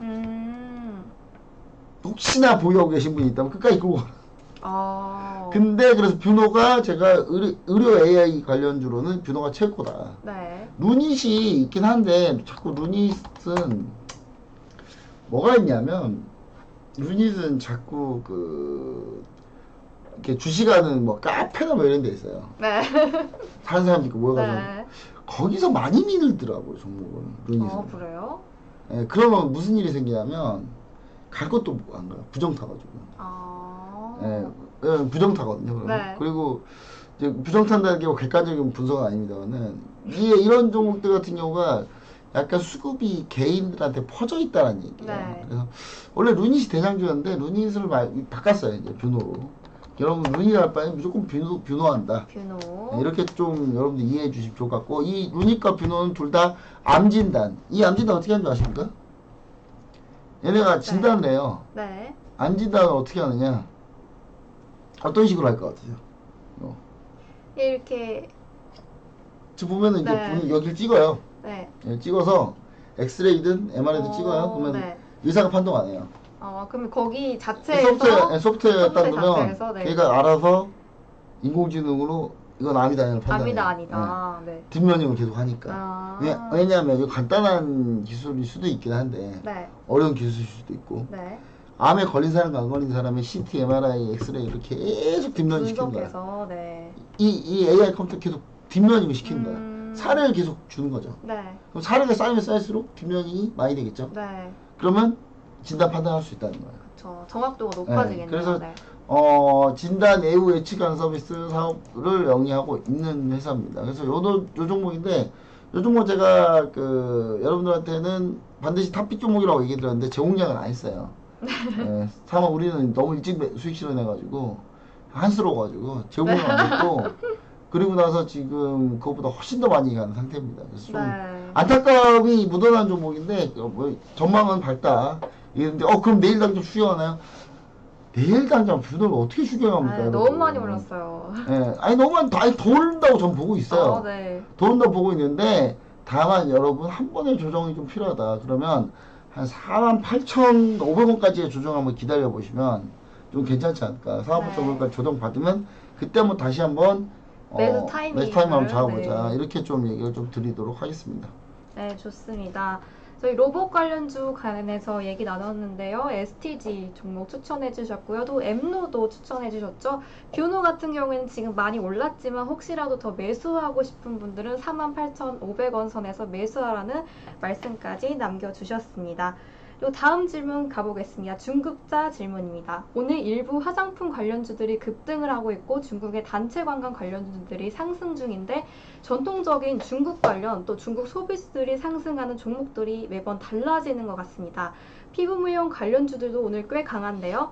혹시나 보유하고 계신 분이 있다면 끝까지 끌고 가. 어. 근데 그래서 뷰노가 제가 의료 AI 관련주로는 뷰노가 최고다. 네. 루닛이 있긴 한데 자꾸 루닛은 뭐가 있냐면, 루닛은 자꾸 이렇게 주식하는 뭐 카페나 뭐 이런 데 있어요. 네. 다른 사람들 있고 모여가지고 네. 거기서 많이 밀더라고요, 종목을. 루닛은. 그래요? 예, 그러면 무슨 일이 생기냐면 갈 것도 안 가요. 부정타가지고. 아. 예, 예, 부정타거든요. 그러면. 네. 그리고 이제 부정탄다는 게 뭐 객관적인 분석은 아닙니다만은, 이런 종목들 같은 경우가 약간 수급이 개인들한테 퍼져 있다는 얘기예요. 네. 그래서 원래 루닛이 대장주였는데 루닛을 바꿨어요, 이제 뷰노로. 여러분 루닛 할 바에 무조건 뷰노한다. 뷰노. 네, 이렇게 좀 여러분들 이해해 주시면 좋을 것 같고, 이 루닛과 뷰노는 둘 다 암진단. 이 암진단 어떻게 하는 줄 아십니까? 얘네가 진단을 해요. 네. 암진단을 어떻게 하느냐? 어떤 식으로 할 것 같으세요? 이렇게. 지금 보면은 이제 네. 여기를 찍어요. 네. 예, 찍어서 엑스레이든 MRI든 찍어요. 그러면 네. 의사가 판독 안 해요. 그럼 거기 자체에서 소프트웨어 딱 넣으면 자체에서, 네. 걔가 알아서 인공지능으로 이건 암이다 아니라 판단해요. 아니다. 네. 뒷면역을 계속 하니까. 아. 왜냐하면 이거 간단한 기술일 수도 있긴 한데 네. 어려운 기술일 수도 있고, 네. 암에 걸린 사람과 안 걸린 사람의 CT, MRI, 엑스레이 이렇게 계속 뒷면역 시키는 거야. 분석해서 네. 이 AI 컴퓨터 계속 뒷면역을 시키는 거야. 음. 사례를 계속 주는 거죠. 네. 그럼 사례가 쌓이면 쌓일수록 뒷면역이 많이 되겠죠. 네. 그러면 진단 판단할 수 있다는 거예요. 저 정확도가 높아지겠네요. 그래서 네. 진단 외부 예측하는 서비스 사업을 영위하고 있는 회사입니다. 그래서 요 종목인데, 요 종목 제가 여러분들한테는 반드시 탑픽 종목이라고 얘기 드렸는데 제공량은 안 했어요. 예, 다만 우리는 너무 일찍 수익 실현해가지고 한스러워가지고 제공량 안 했고, 그리고 나서 지금 그것보다 훨씬 더 많이 가는 상태입니다. 그래서 좀 네. 안타까움이 묻어난 종목인데, 뭐 전망은 밝다. 이랬는데 그럼 내일 당장 추경하나요? 내일 당장 뷰노를 어떻게 추경합니까? 아, 너무 많이 올랐어요. 예, 아니 너무 많이 더 오른다고 전 보고 있어요. 네. 더 오른다고 보고 있는데, 다만 여러분 한 번의 조정이 좀 필요하다. 그러면 한 48,500원까지의 조정 한번 기다려 보시면 좀 괜찮지 않을까. 48,500원까지 조정 받으면 그때 한번 다시 한번 매수 타이밍을, 매수 타이밍 한번 잡아보자. 네. 이렇게 좀 얘기를 좀 드리도록 하겠습니다. 네, 좋습니다. 저희 로봇 관련주 관련해서 얘기 나눴는데요. STG 종목 추천해 주셨고요. 또 엠노도 추천해 주셨죠. 뷰노 같은 경우에는 지금 많이 올랐지만 혹시라도 더 매수하고 싶은 분들은 48,500원 선에서 매수하라는 말씀까지 남겨주셨습니다. 요 다음 질문 가보겠습니다. 중국자 질문입니다. 오늘 일부 화장품 관련주들이 급등을 하고 있고 중국의 단체 관광 관련주들이 상승 중인데, 전통적인 중국 관련 또 중국 소비수들이 상승하는 종목들이 매번 달라지는 것 같습니다. 피부 미용 관련주들도 오늘 꽤 강한데요.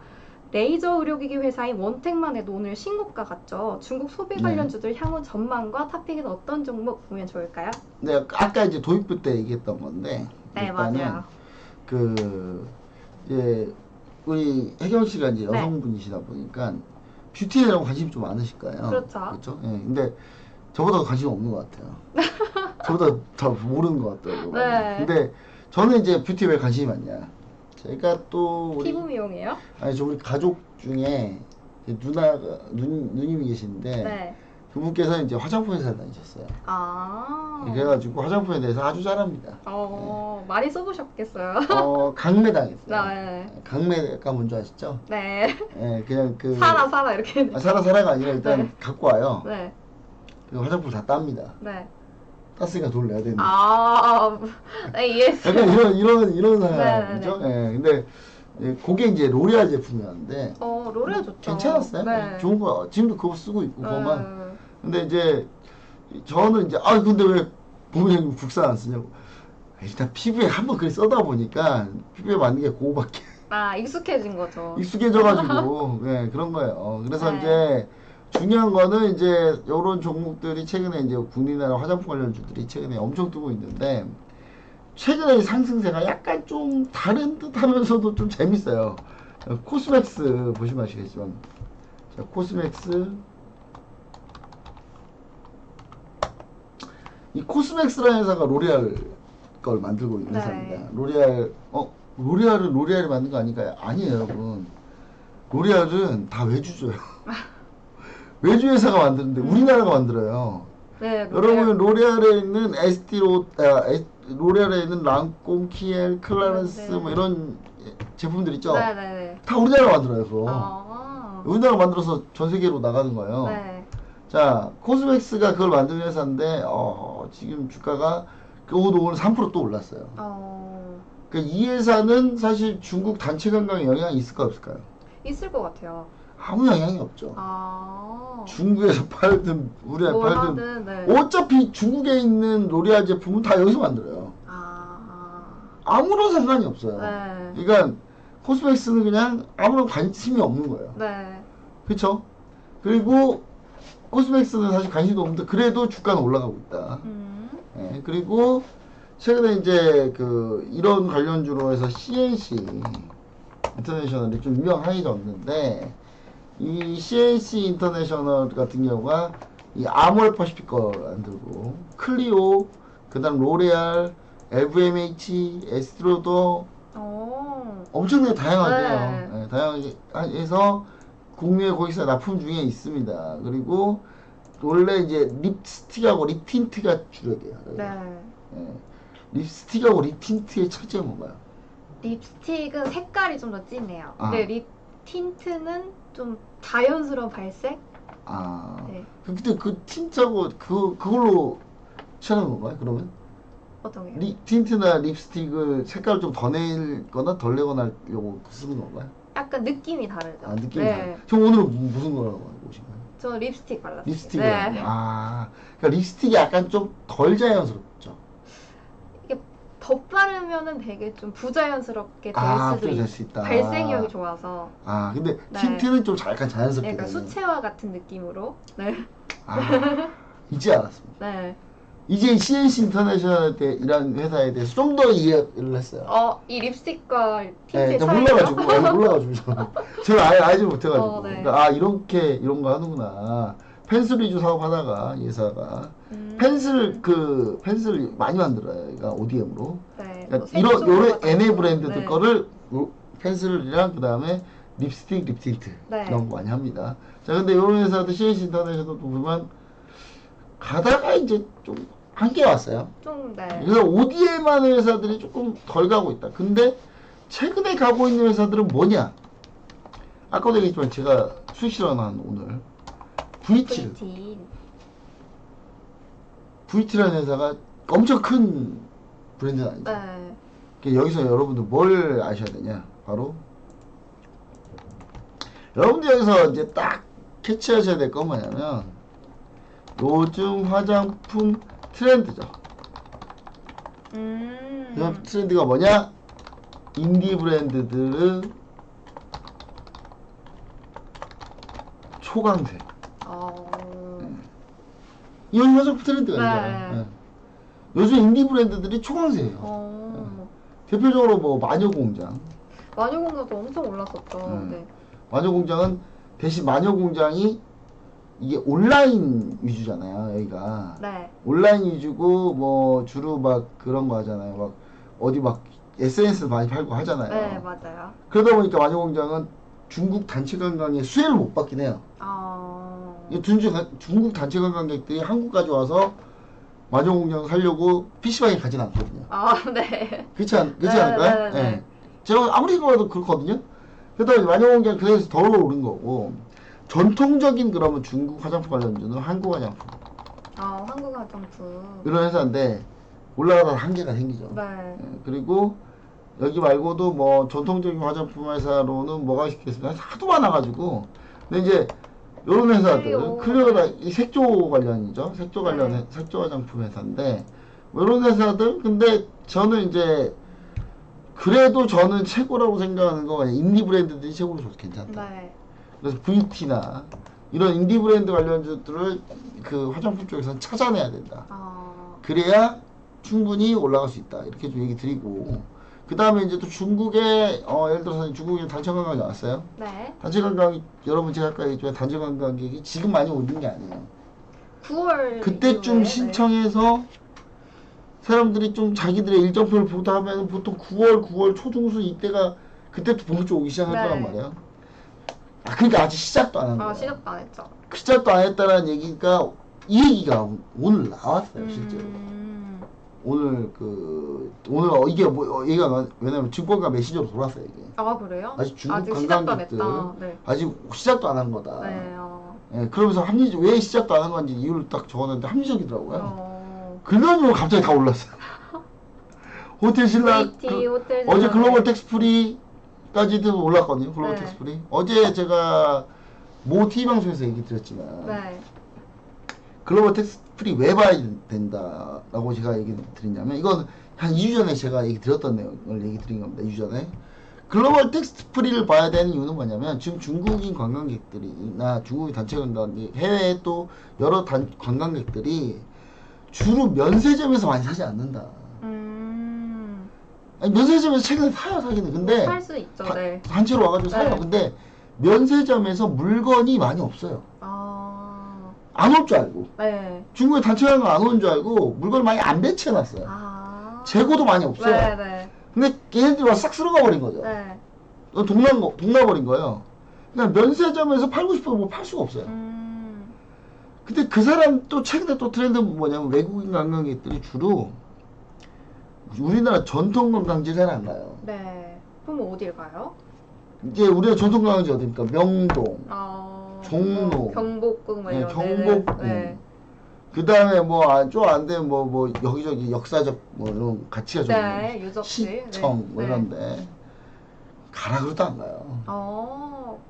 레이저 의료기기 회사인 원택만 해도 오늘 신고가 같죠. 중국 소비 관련주들 향후 전망과 탑픽은 어떤 종목 보면 좋을까요? 네, 아까 이제 도입부 때 얘기했던 건데, 네, 일단은 맞아요. 이제 우리 혜경 씨가 이제 네. 여성분이시다 보니까 뷰티에 대한 관심이 좀 많으실까요? 그렇죠. 그렇죠? 예. 근데 저보다 관심이 없는 것 같아요. 저보다 더 모르는 것 같더라고요. 네. 근데 저는 이제 뷰티에 왜 관심이 많냐? 제가 또 피부 미용이에요? 저 우리 가족 중에 이제 누님이 계시는데, 네. 그분께서 이제 화장품 회사를 다니셨어요. 아. 그래가지고 화장품에 대해서 아주 잘합니다. 많이 써보셨겠어요. 강매 당했어요. 네. 강매가 뭔지 아시죠? 네. 예, 그냥 사라 이렇게. 사라가 아니라 일단 네. 갖고 와요. 네. 그리고 화장품을 다 땁니다. 네. 땄으니까 돈을 내야 되는데. 네, 이해했어요. 약간 이런 네, 상황이죠. 예, 근데 그게 이제 로레알 제품이었는데 로레 좋죠. 괜찮았어요. 네. 좋은 거. 지금도 그거 쓰고 있고 그거만. 네. 근데 이제 저는 이제 근데 왜 보면 국산 안 쓰냐고. 일단 피부에 한번 그렇게 써다 보니까 피부에 맞는 게 그거밖에 익숙해진 거죠. 익숙해져가지고 예, 그런 거예요. 그래서 네. 이제 중요한 거는 이제 요런 종목들이 최근에 이제 국내나 화장품 관련주들이 최근에 엄청 뜨고 있는데 최근에 이 상승세가 약간 좀 다른 듯 하면서도 좀 재밌어요. 코스맥스 보시면 아시겠지만 자, 코스맥스 이 코스맥스라는 회사가 로레알 걸 만들고 있는 네. 회사입니다. 로레알은 로레알이 만든 거 아닐까요? 아니에요, 여러분. 로레알은 다 외주줘요. 외주 회사가 만드는데 우리나라가 만들어요. 네, 여러분 로레알에 있는 로레알에 있는 랑콤, 키엘, 클라렌스 네. 뭐 이런 제품들 있죠? 네네네. 다 우리나라가 만들어요, 그거. 아. 우리나라가 만들어서 전 세계로 나가는 거예요. 네. 자, 코스맥스가 그걸 만드는 회사인데 지금 주가가 오늘 3% 또 올랐어요. 그러니까 이 회사는 사실 중국 단체 관광에 영향이 있을까 없을까요? 있을 것 같아요. 아무 영향이 없죠. 중국에서 팔든 우리나라에 뭘 팔든 하든, 네. 어차피 중국에 있는 로레알 제품은 다 여기서 만들어요. 아무런 상관이 없어요. 네. 그러니까 코스맥스는 그냥 아무런 관심이 없는 거예요. 네. 그렇죠? 그리고 코스맥스는 사실 관심도 없는데 그래도 주가는 올라가고 있다. 예, 그리고 최근에 이제 이런 관련주로 해서 CNC 인터내셔널이 좀 유명해졌는데 이 CNC 인터내셔널 같은 경우가 이 아모레퍼시픽 걸 만들고 클리오, 그다음 로레알, LVMH, 에스트로더 엄청나게 다양하대요. 네. 예, 다양하게 해서 국내 고객사 납품 중에 있습니다. 그리고 원래 이제 립스틱하고 립 틴트가 주력이에요. 네. 예, 립스틱하고 립 틴트의 차이가 뭔가요? 립스틱은 색깔이 좀 더 진해요. 아. 근데 립 틴트는 좀 자연스러운 발색? 네. 근데 그 틴트하고 그걸로 칠하는 건가요? 그러면? 어떤 게요? 립 틴트나 립스틱을 색깔을 좀 더 내거나 덜 내거나 하려고 쓰는 건가요? 약간 느낌이 다르죠. 아, 느낌이 네. 다르요 저 오늘은 무슨 거라고 알고 오신 거예요? 저 립스틱 발랐어요. 립스틱을. 네. 그러니까 립스틱이 약간 좀 덜 자연스럽죠. 이게 덧바르면은 되게 좀 부자연스럽게 될 수도 될 수 있다. 발색력이 좋아서. 근데 네. 틴트는 좀 약간 자연스럽게 약간 되는. 수채화 같은 느낌으로. 네. 이제 알았습니다. 네. 이제 CNC 인터내셔널이라는 회사에 대해서 좀 더 이해를 했어요. 이 립스틱과 틴트의 네, 차이요? 몰라가지고 저는 아예 알지 못해가지고 네. 그러니까 이런 거 하는구나. 펜슬 위주 사업하다가 이 회사가 펜슬 많이 만들어요. 그러니까 ODM으로. 네. 그러니까 요런 NA 브랜드들 네. 거를 펜슬이랑 그 다음에 립스틱, 립 틴트 네. 이런 거 많이 합니다. 자, 근데 이런 회사도 CNC 인터내셔널도 보면 가다가 이제 좀 한계 왔어요. 좀, 네. 그래서 ODM 하는 회사들이 조금 덜 가고 있다. 근데 최근에 가고 있는 회사들은 뭐냐? 아까도 얘기했지만 제가 수익 실현한 오늘 VT. VT라는 회사가 엄청 큰 브랜드는 아니죠. 네. 그러니까 여기서 여러분들 뭘 아셔야 되냐? 바로 여러분들 여기서 이제 딱 캐치하셔야 될 건 뭐냐면 요즘 화장품 트렌드죠. 요즘 트렌드가 뭐냐? 인디 브랜드들의 초강세. 이건 화장품 트렌드가 아니죠. 네. 요즘 인디 브랜드들이 초강세예요. 대표적으로 뭐 마녀공장. 마녀공장도 엄청 올랐었죠. 네. 마녀공장은 대신 마녀공장이 이게 온라인 위주잖아요, 여기가. 네. 온라인 위주고 뭐 주로 막 그런 거 하잖아요. 막 어디 막 SNS 많이 팔고 하잖아요. 네, 맞아요. 그러다 보니까 마녀공장은 중국 단체 관광의 수혜를 못 받긴 해요. 중국 단체 관광객들이 한국까지 와서 마녀공장 살려고 PC방에 가진 않거든요. 네. 그렇지 않을까요? 네. 제가 아무리 생각해도 그렇거든요. 그러다 마녀공장 그래서 더 오른 거고, 전통적인 그러면 중국 화장품 관련주는 한국 화장품. 한국 화장품. 이런 회사인데 올라가다 한계가 생기죠. 네. 그리고 여기 말고도 뭐 전통적인 화장품 회사로는 뭐가 있겠습니까? 하도 많아가지고. 근데 이제 이런 회사들 클리오가 이 색조 관련이죠. 색조 관련 색조 화장품 회사인데 뭐 이런 회사들. 근데 저는 이제 그래도 저는 최고라고 생각하는 거 인디 브랜드들이 최고로 좋 괜찮다. 네. 그래서 VT나 이런 인디 브랜드 관련주들을 그 화장품 쪽에서는 찾아내야 된다. 아, 그래야 충분히 올라갈 수 있다. 이렇게 좀 얘기 드리고, 그 다음에 이제 또 중국에 예를 들어서 중국에 단체 관광이 나왔어요. 네. 단체 관광 여러분 제가 아까 얘기했지만 단체 관광객이 지금 많이 오는 게 아니에요. 9월 그때쯤 이후에, 신청해서 사람들이 좀 자기들의 일정표를 보다 하면 보통 9월 초중순 이때가 그때부터 본격적으로 오기 시작할 네. 거란 말이에요. 아, 그러니까 아직 시작도 안 한 네. 거예요. 아, 시작도 안 했죠. 시작도 안 했다는 얘기가 이 얘기가 오늘 나왔어요, 실제로. 오늘 이게 뭐 얘가 왜냐면 증권가 메시저로 돌았어요 이게. 아, 그래요? 아직 중국 아직 시작도 안 관광객들 했다. 네. 아직 시작도 안 한 거다. 네. 예, 그러면서 왜 시작도 안 한 건지 이유를 딱 적었는데 합리적이더라고요. 어. 그래가지고 갑자기 다 올랐어요. 호텔 신라 VT, 호텔 어제 신라, 글로벌 네. 텍스프리까지도 올랐거든요. 글로벌 네. 텍스프리. 어제 제가 모 TV 방송에서 얘기 드렸지만 네. 글로벌 텍스프리 왜 봐야 된다라고 제가 얘기 드리냐면 이건 한 2주 전에 제가 얘기 드렸던 내용을 얘기 드린 겁니다. 2주 전에. 글로벌 텍스프리를 봐야 되는 이유는 뭐냐면 지금 중국인 관광객들이나 중국인 단체 관광객, 해외에 또 여러 관광객들이 주로 면세점에서 많이 사지 않는다. 아니, 면세점에서 책을 사요, 사기는. 근데 살 수 있죠. 네. 단체로 와가지고 사요. 네. 근데 면세점에서 물건이 많이 없어요. 아, 안 올 줄 알고. 네. 중국에 단체 관광 안 오는 줄 알고 물건을 많이 안 배치해놨어요. 아. 재고도 많이 없어요. 네, 네. 근데 걔네들이 와서 싹 쓸어가 버린 거죠. 네. 동나버린 거예요. 그러니까 면세점에서 팔고 싶어도 뭐 팔 수가 없어요. 근데 그 사람 또 최근에 또 트렌드는 뭐냐면 외국인 관광객들이 주로 우리나라 전통 관광지를 잘 안 가요. 네. 그럼 어딜 가요? 이제 우리가 전통 관광지 어디입니까? 명동, 종로, 경복궁 뭐 네, 이런 경복궁. 네. 그 다음에 뭐 좀 안 되면 뭐 여기저기 역사적 뭐 이런 가치가 좀 네, 있는 유적지. 시청 네. 뭐 네. 이런데 가라 그래도 안 가요.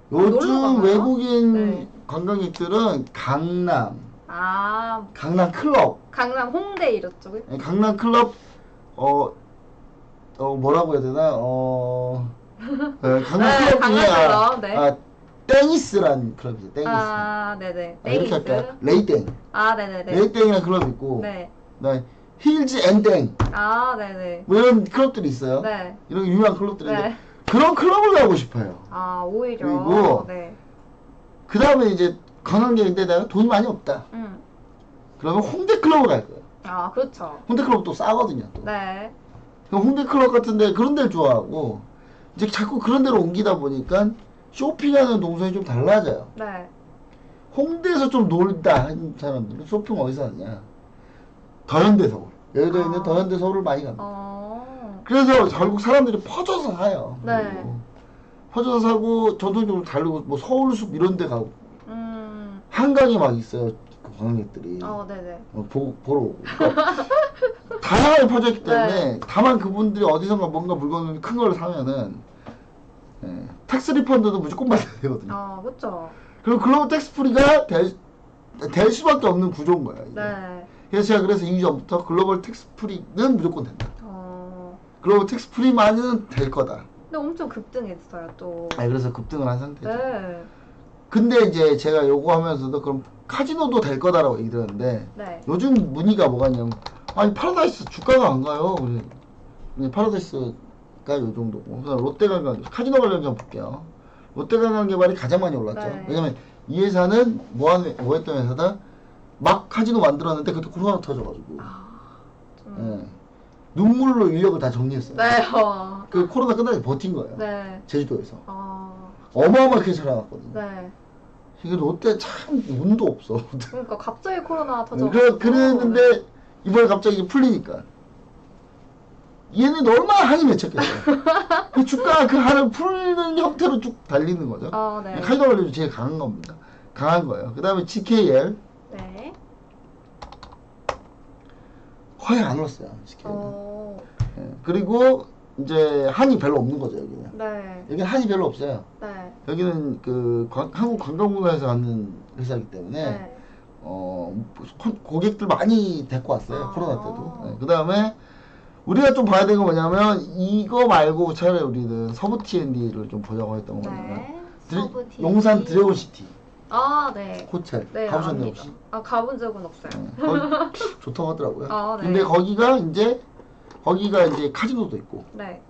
놀러 요즘 가나요? 외국인 네. 관광객들은 강남 클럽, 강남 홍대 이런 쪽에? 강남 클럽 뭐라고 해야 되나 네, 강남 네, 클럽 강남 중에 클럽, 네. 땡이스라는 클럽이죠. 땡이스. 네네. 이렇게 땡이스. 할까요? 레이땡. 네네네. 레이땡이라는 클럽 있고, 네. 네, 힐즈 앤땡 네네. 뭐 이런 클럽들이 있어요. 네. 이런 유명한 클럽들인데 네. 그런 클럽을 가고 싶어요. 오히려. 그리고 네. 그 다음에 이제 관광객인데 내가 돈이 많이 없다. 그러면 홍대 클럽을 갈 거예요. 그렇죠. 홍대 클럽 또 싸거든요. 또. 네. 그럼 홍대 클럽 같은데 그런 데를 좋아하고 이제 자꾸 그런 데로 옮기다 보니까 쇼핑하는 동선이 좀 달라져요. 네. 홍대에서 좀 놀다 하는 사람들은 쇼핑 어디서 하냐? 더현대 서울. 여의도에 있는 더현대 서울을 많이 갑니다. 그래서 결국 사람들이 퍼져서 사요. 네. 그리고 퍼져서 사고 전통적으로 다르고 뭐 서울숲 이런 데 가고 한강에 막 있어요. 그 관광객들이 네네. 보러 오고. 그러니까 다양하게 퍼져있기 때문에 네. 다만 그분들이 어디선가 뭔가 물건을 큰 걸 사면은 텍스 리펀드도 무조건 받아야 되거든요. 그렇죠. 그리고 글로벌 텍스프리가 될 수밖에 없는 구조인 거예요. 이게. 네. 그래서 제가 2주 전부터 글로벌 텍스프리는 무조건 된다. 글로벌 텍스프리만은 될 거다. 근데 엄청 급등했어요, 또. 그래서 급등을 한 상태죠. 네. 근데 이제 제가 요거 하면서도 그럼 카지노도 될 거다라고 얘기 들었는데 네. 요즘 문의가 뭐가 있냐면 아니 파라다이스 주가가 안 가요. 그래서 파라다이스가 요 정도고 그래서 롯데관광 카지노 관련 좀 볼게요. 롯데관광개발이 가장 많이 올랐죠. 네. 왜냐면 이 회사는 뭐 했던 회사다? 막 카지노 만들었는데 그때 코로나 터져가지고 눈물로 인력을 다 정리했어요. 네. 그 코로나 끝나기 버틴 거예요. 네. 제주도에서 아. 어마어마하게 살아났거든요. 네. 이게 롯데 참 운도 없어. 그러니까 갑자기 코로나 터져. 그랬는데 이번에 갑자기 풀리니까 얘는 얼마나 한이 맺혔겠어요. 그 주가가 그 한을 풀는 형태로 쭉 달리는 거죠. 네. 카이도 관리도 제일 강한 겁니다. 강한 거예요. 그 다음에 GKL 네. 거의 안 올랐어요. GKL. 그리고 이제 한이 별로 없는 거죠 여기는. 네. 여기 한이 별로 없어요. 네. 여기는 그 한국관광문화에서 하는 회사이기 때문에 네. 고객들 많이 데리고 왔어요. 코로나 때도. 그 다음에 우리가 좀 봐야 되는 건 뭐냐면 이거 말고 차라리 우리는 서부 T&D를 좀 보자고 했던 거 뭐냐면 네. 용산 드래곤시티. 아, 네. 호텔 네, 가보셨나요 압니다. 혹시? 아, 가본 적은 없어요. 네, 거기 좋다고 하더라고요. 아, 네. 근데 거기가 이제 카지노도 있고 네.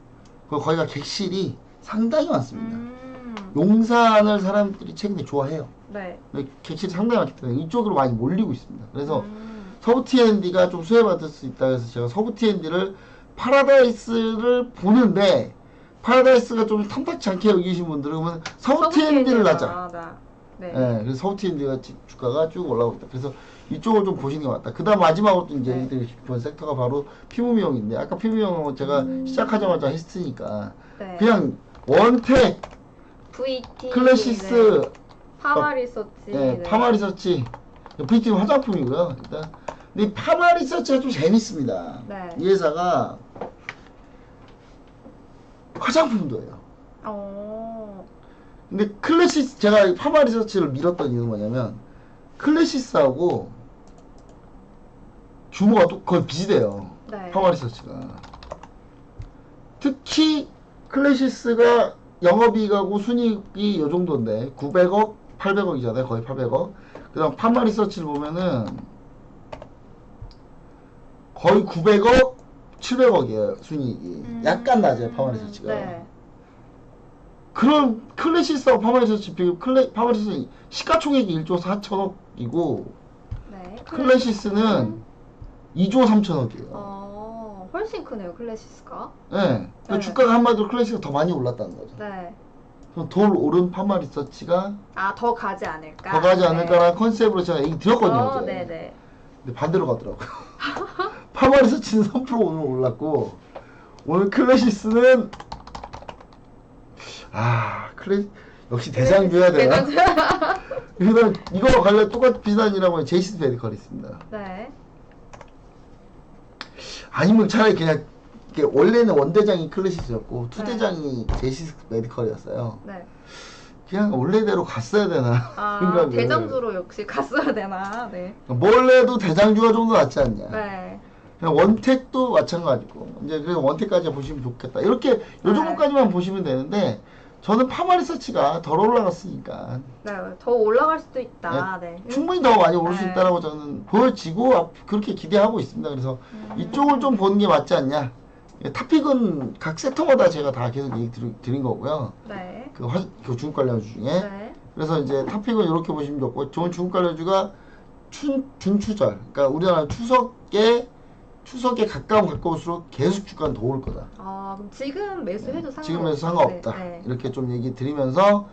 거기가 객실이 상당히 많습니다. 음. 용산을 사람들이 최근에 좋아해요. 네. 근데 객실이 상당히 많기 때문에 이쪽으로 많이 몰리고 있습니다. 그래서 음. 서부 T&D가 좀 수혜받을 수 있다 해서 제가 서부 T&D를 파라다이스를 보는데 파라다이스가 좀 탐탁치 않게 여기신 분들은 그러면 서부 T&D를 하자. 아, 네. 네, 그래서 서부 T&D가 주가가 쭉 올라오고 있다. 그래서 이쪽을 좀 보시는 게 맞다. 그 다음 마지막으로 또 이제 네. 얘기드리고 싶은 섹터가 바로 피부미용인데 아까 피부미용은 제가 시작하자마자 했으니까 네. 그냥 원택, VT. 클래시스, 네. 파마리서치. 네, 파마리서치, VT 화장품이고요. 일단 근데 이 파마리서치가 좀 재밌습니다. 네. 이 회사가 화장품도 해요. 어. 근데 클래시스 제가 이 파마리서치를 밀었던 이유는 뭐냐면 클래시스하고 규모가 또 거의 비슷해요. 네. 파마리서치가 특히 클래시스가 영업이익하고 순이익이 요 정도인데 900억, 800억이잖아요. 거의 800억. 그다음 파마리서치를 보면은 거의 900억, 700억이에요. 순이익이 약간 낮아요. 파마리서치가. 네. 그럼 클래시스하고 파마리서치 비교 파마리서치 시가총액이 1조 4천억이고 네. 클래시스는 2조 3천억이에요. 훨씬 크네요, 클래시스가. 네. 그 네. 주가가 한마디로 클래시스가 더 많이 올랐다는 거죠. 네. 그럼 돌 오른 파마리서치가 아, 더 가지 않을까? 더 가지 네. 않을까라는 컨셉으로 제가 얘기 드렸거든요. 어제. 네네. 근데 반대로 가더라고요. 파마리서치는 3% 오늘 올랐고 오늘 클래시스는 역시 대장주 해야 되나? 그다음 이거와 관련 똑같은 비슷한이라고 제이시스 메디컬이 있습니다. 네. 아니면 차라리 그냥 이게 원래는 원대장이 클래시스였고 투대장이 제이시스 메디컬이었어요. 네. 그냥 원래대로 갔어야 되나 아, 생각을. 대장주로 역시 갔어야 되나? 네. 뭘 해도 대장주가 좀 더 낫지 않냐. 네. 그냥 원택도 마찬가지고 이제 그래서 원택까지 보시면 좋겠다. 이렇게 요 네. 정도까지만 보시면 되는데 저는 파마리서치가 덜 올라갔으니까 네, 더 올라갈 수도 있다. 네. 충분히 더 많이 오를 수 네. 있다라고 저는 보여지고 그렇게 기대하고 있습니다. 그래서 이쪽을 좀 보는 게 맞지 않냐. 탑픽은 각 섹터마다 제가 다 계속 얘기 드린 거고요. 네. 그 중국 관련주 중에. 네. 그래서 이제 탑픽은 이렇게 보시면 좋고 좋은 중국 관련주가 준추절. 그러니까 우리나라 추석에 가까울수록 계속 주가는 더 오를 거다. 아, 그럼 지금 매수해도 상관없다. 지금에서 상관없다. 네. 이렇게 좀 얘기 드리면서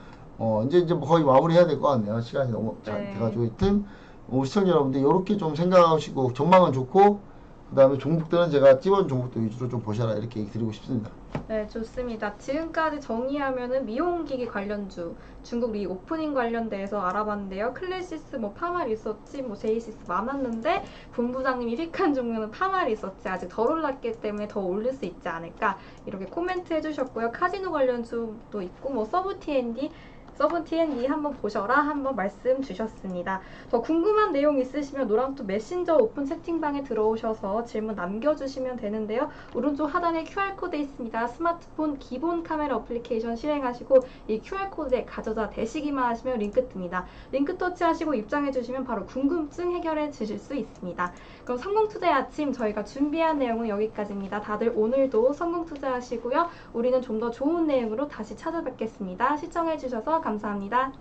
이제 뭐 거의 마무리해야 될 것 같네요. 시간이 너무 잘 네. 돼가지고 하여튼 우리 시청자 여러분들 이렇게 좀 생각하시고 전망은 좋고 그 다음에 종목들은 제가 찝은 종목들 위주로 좀 보셔라 이렇게 얘기 드리고 싶습니다. 네, 좋습니다. 지금까지 정리하면은 미용기기 관련주, 중국 리 오프닝 관련돼서 알아봤는데요. 클래시스, 뭐 파마 리서치, 뭐 제이시스 많았는데 본부장님이 픽한 종류는 파마 리서치 아직 덜 올랐기 때문에 더 올릴 수 있지 않을까 이렇게 코멘트 해주셨고요. 카지노 관련주도 있고 뭐 서브 T&D 한번 보셔라 한번 말씀 주셨습니다. 더 궁금한 내용 있으시면 노랑투 메신저 오픈 채팅방에 들어오셔서 질문 남겨주시면 되는데요. 오른쪽 하단에 QR코드 있습니다. 스마트폰 기본 카메라 어플리케이션 실행하시고 이 QR코드에 가져다 대시기만 하시면 링크 뜹니다. 링크 터치하시고 입장해주시면 바로 궁금증 해결해 주실 수 있습니다. 그럼 성공투자의 아침 저희가 준비한 내용은 여기까지입니다. 다들 오늘도 성공투자하시고요. 우리는 좀 더 좋은 내용으로 다시 찾아뵙겠습니다. 시청해주셔서 감사합니다.